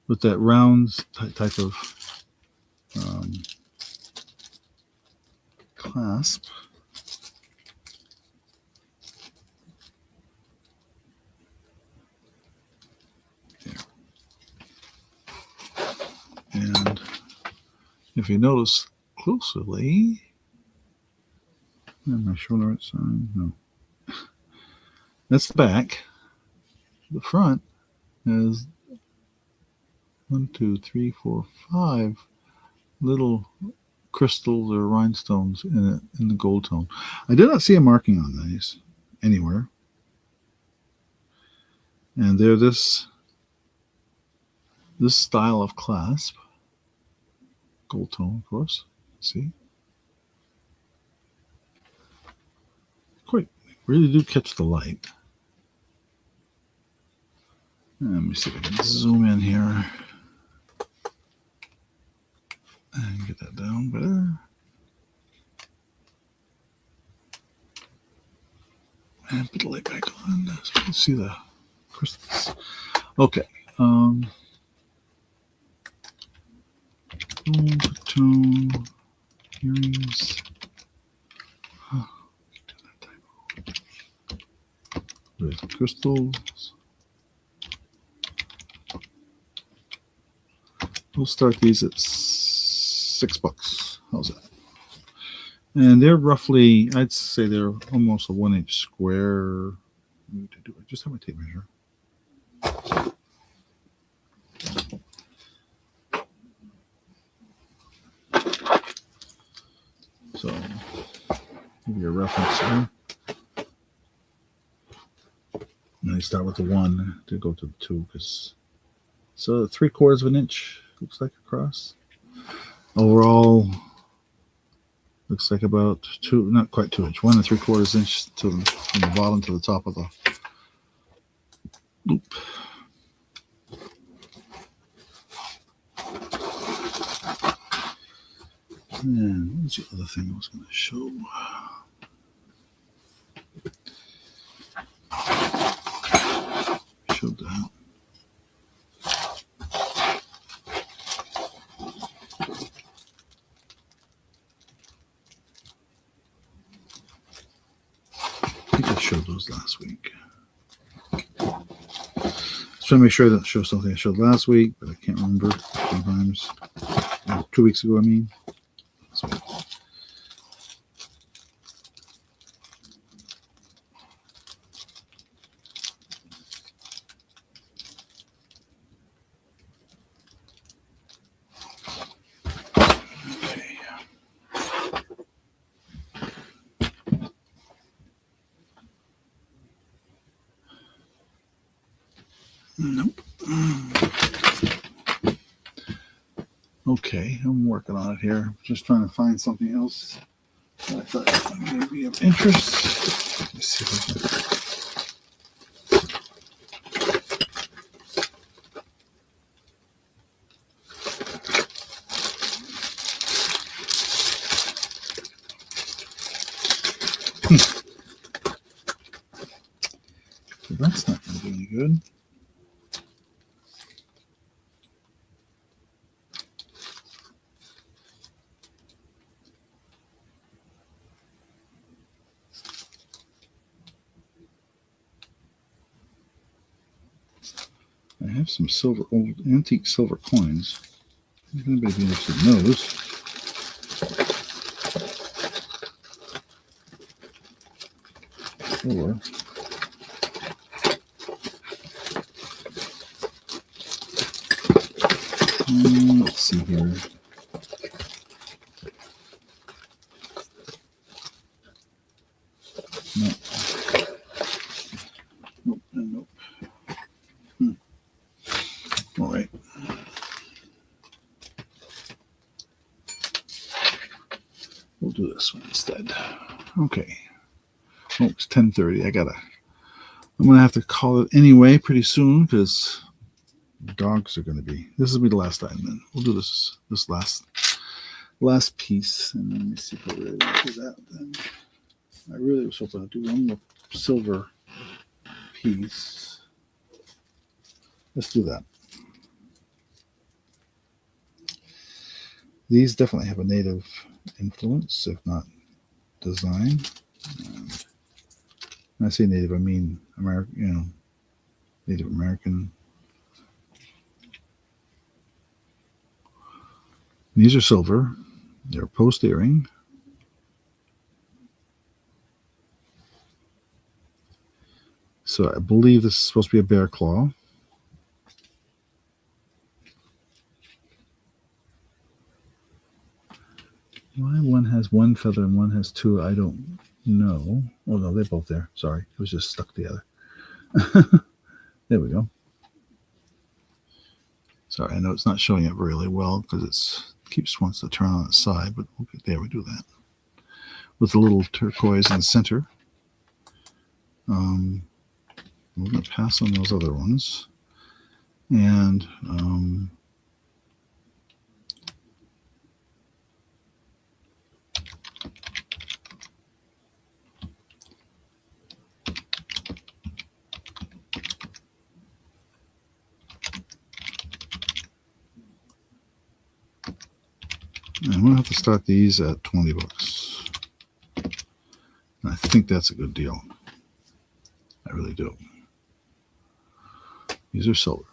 with that round type of clasp. There. And if you notice closely, am I showing the right side? No. That's the back. The front has 1, 2, 3, 4, 5 little crystals or rhinestones in it in the gold tone. I did not see a marking on these anywhere. And they're this style of clasp. Gold tone, of course. See? Quite really do catch the light. Let me see if I can zoom in here and get that down better. And put the light back on so you can see the crystals. Okay. Tone earrings. With crystals. We'll start these at $6. How's that? And they're roughly, I'd say they're almost a 1-inch square. I just have my tape measure. So, give you a reference here. And I start with the 1 to go to the 2 because so 3/4 of an inch looks like across. Overall, Looks like about two, not quite 2 inch, 1 3/4 inch from the bottom to the top of the loop. And what was the other thing I was going to show? Showed that. I think I showed those last week. Just trying to make sure I don't show something I showed last week, but I can't remember sometimes. 2 weeks ago, I mean. Nope. Okay, I'm working on it here. Just trying to find something else that I thought may be of interest. Let me see if I can. That's not going to be any good. I have some silver, old antique silver coins. If anybody be interested in those. Or let's see here. Nope. Nope. Nope. All right. We'll do this one instead. Okay. Oh, it's 10:30. I'm gonna have to call it anyway pretty soon because dogs are gonna be. This will be the last time. Then we'll do this last piece, and then let me see if I really want to do that. Then I really was hoping to do one more silver piece. Let's do that. These definitely have a native influence, if not design. And when I say native, I mean American, Native American. These are silver. They're post earring. So I believe this is supposed to be a bear claw. Why one has one feather and one has two, I don't know. Oh, no, they're both there. Sorry. It was just stuck together. There we go. Sorry, I know it's not showing up really well because it keeps wants to turn on its side, but okay, there we do that. With a little turquoise in the center. We're going to pass on those other ones. And I'm going to have to start these at $20. And I think that's a good deal. I really do. These are silver.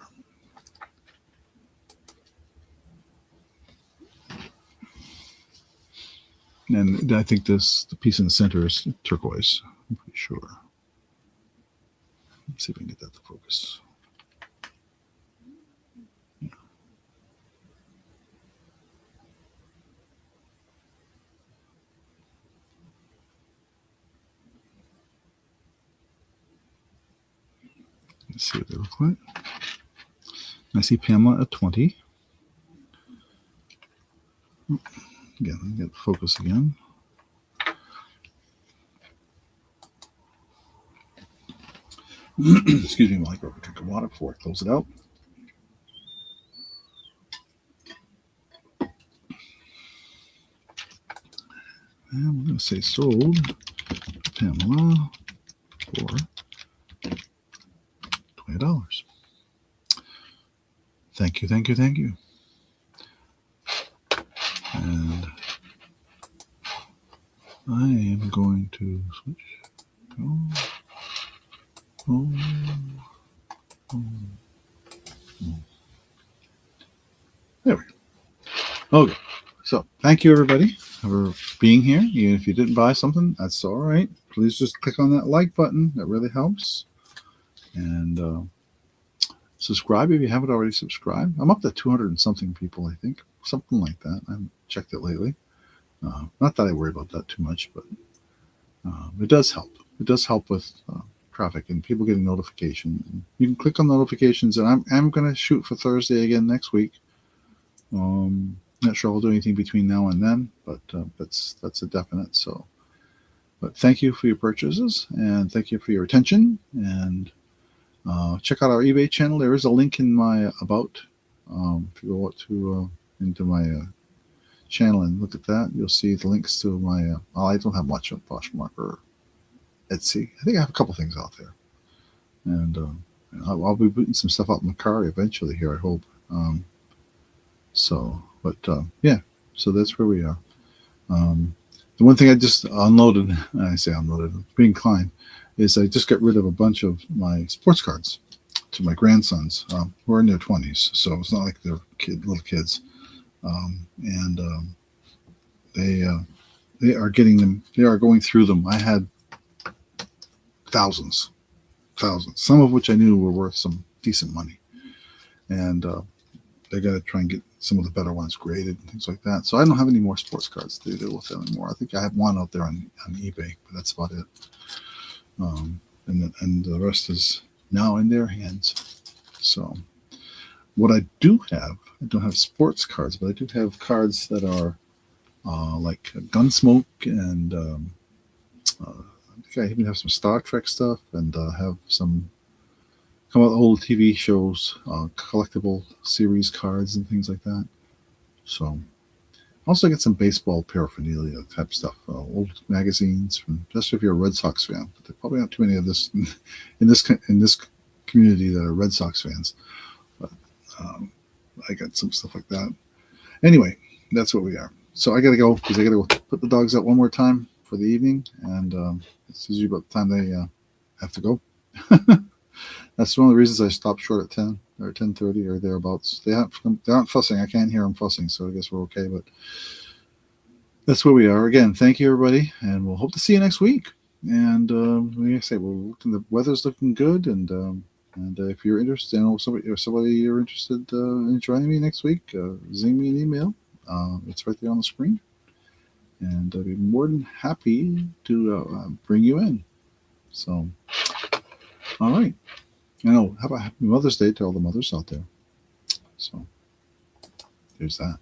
And I think the piece in the center is turquoise. I'm pretty sure. Let's see if we can get that to focus. Yeah. Let's see what they look like. I see Pamela at 20. Again, let me get the focus again. Excuse me while I grab a drink of water before I close it out. And we're going to say sold Pamela for $20. Thank you, thank you, thank you. And I am going to switch. There we go. Okay. So thank you, everybody, for being here. Even if you didn't buy something, that's all right. Please just click on that like button. That really helps. And subscribe if you haven't already subscribed. I'm up to 200 and something people, I think. Something like that. I haven't checked it lately. Not that I worry about that too much, but it does help. It does help with traffic and people getting notifications. You can click on notifications, and I'm going to shoot for Thursday again next week. Not sure I'll do anything between now and then, but that's a definite. So, but thank you for your purchases, and thank you for your attention. And check out our eBay channel. There is a link in my about. If you go out to into my channel and look at that, you'll see the links to my. I don't have much on Poshmark or Etsy. I think I have a couple things out there, and I'll be putting some stuff out in the car eventually here, I hope. Yeah, so that's where we are. The one thing I just unloaded, I say unloaded, being kind, is I just got rid of a bunch of my sports cards to my grandsons who are in their 20s, so it's not like they're little kids, they are getting them. They are going through them. I had thousands, some of which I knew were worth some decent money, and they got to try and get some of the better ones graded and things like that. So I don't have any more sports cards to deal with anymore. I think I have one out there on eBay, but that's about it. And the rest is now in their hands. So what I do have, I don't have sports cards, but I do have cards that are like Gunsmoke, and I think I even have some Star Trek stuff, and have some old TV shows, collectible series cards and things like that. So also get some baseball paraphernalia type stuff, old magazines, especially if you're a Red Sox fan. But there probably not too many of this in this community that are Red Sox fans. But I got some stuff like that. Anyway, that's what we are. So I got to go because I got to go put the dogs out one more time for the evening, and it's usually about the time they have to go. That's one of the reasons I stopped short at 10 or 10:30 or thereabouts. They aren't fussing. I can't hear them fussing, so I guess we're okay. But that's where we are. Again, thank you, everybody, and we'll hope to see you next week. And like I say, the weather's looking good, and if you're interested, somebody you're interested in joining me next week, zing me an email. It's right there on the screen, and I'd be more than happy to bring you in. So, all right. Have a happy Mother's Day to all the mothers out there. So, there's that.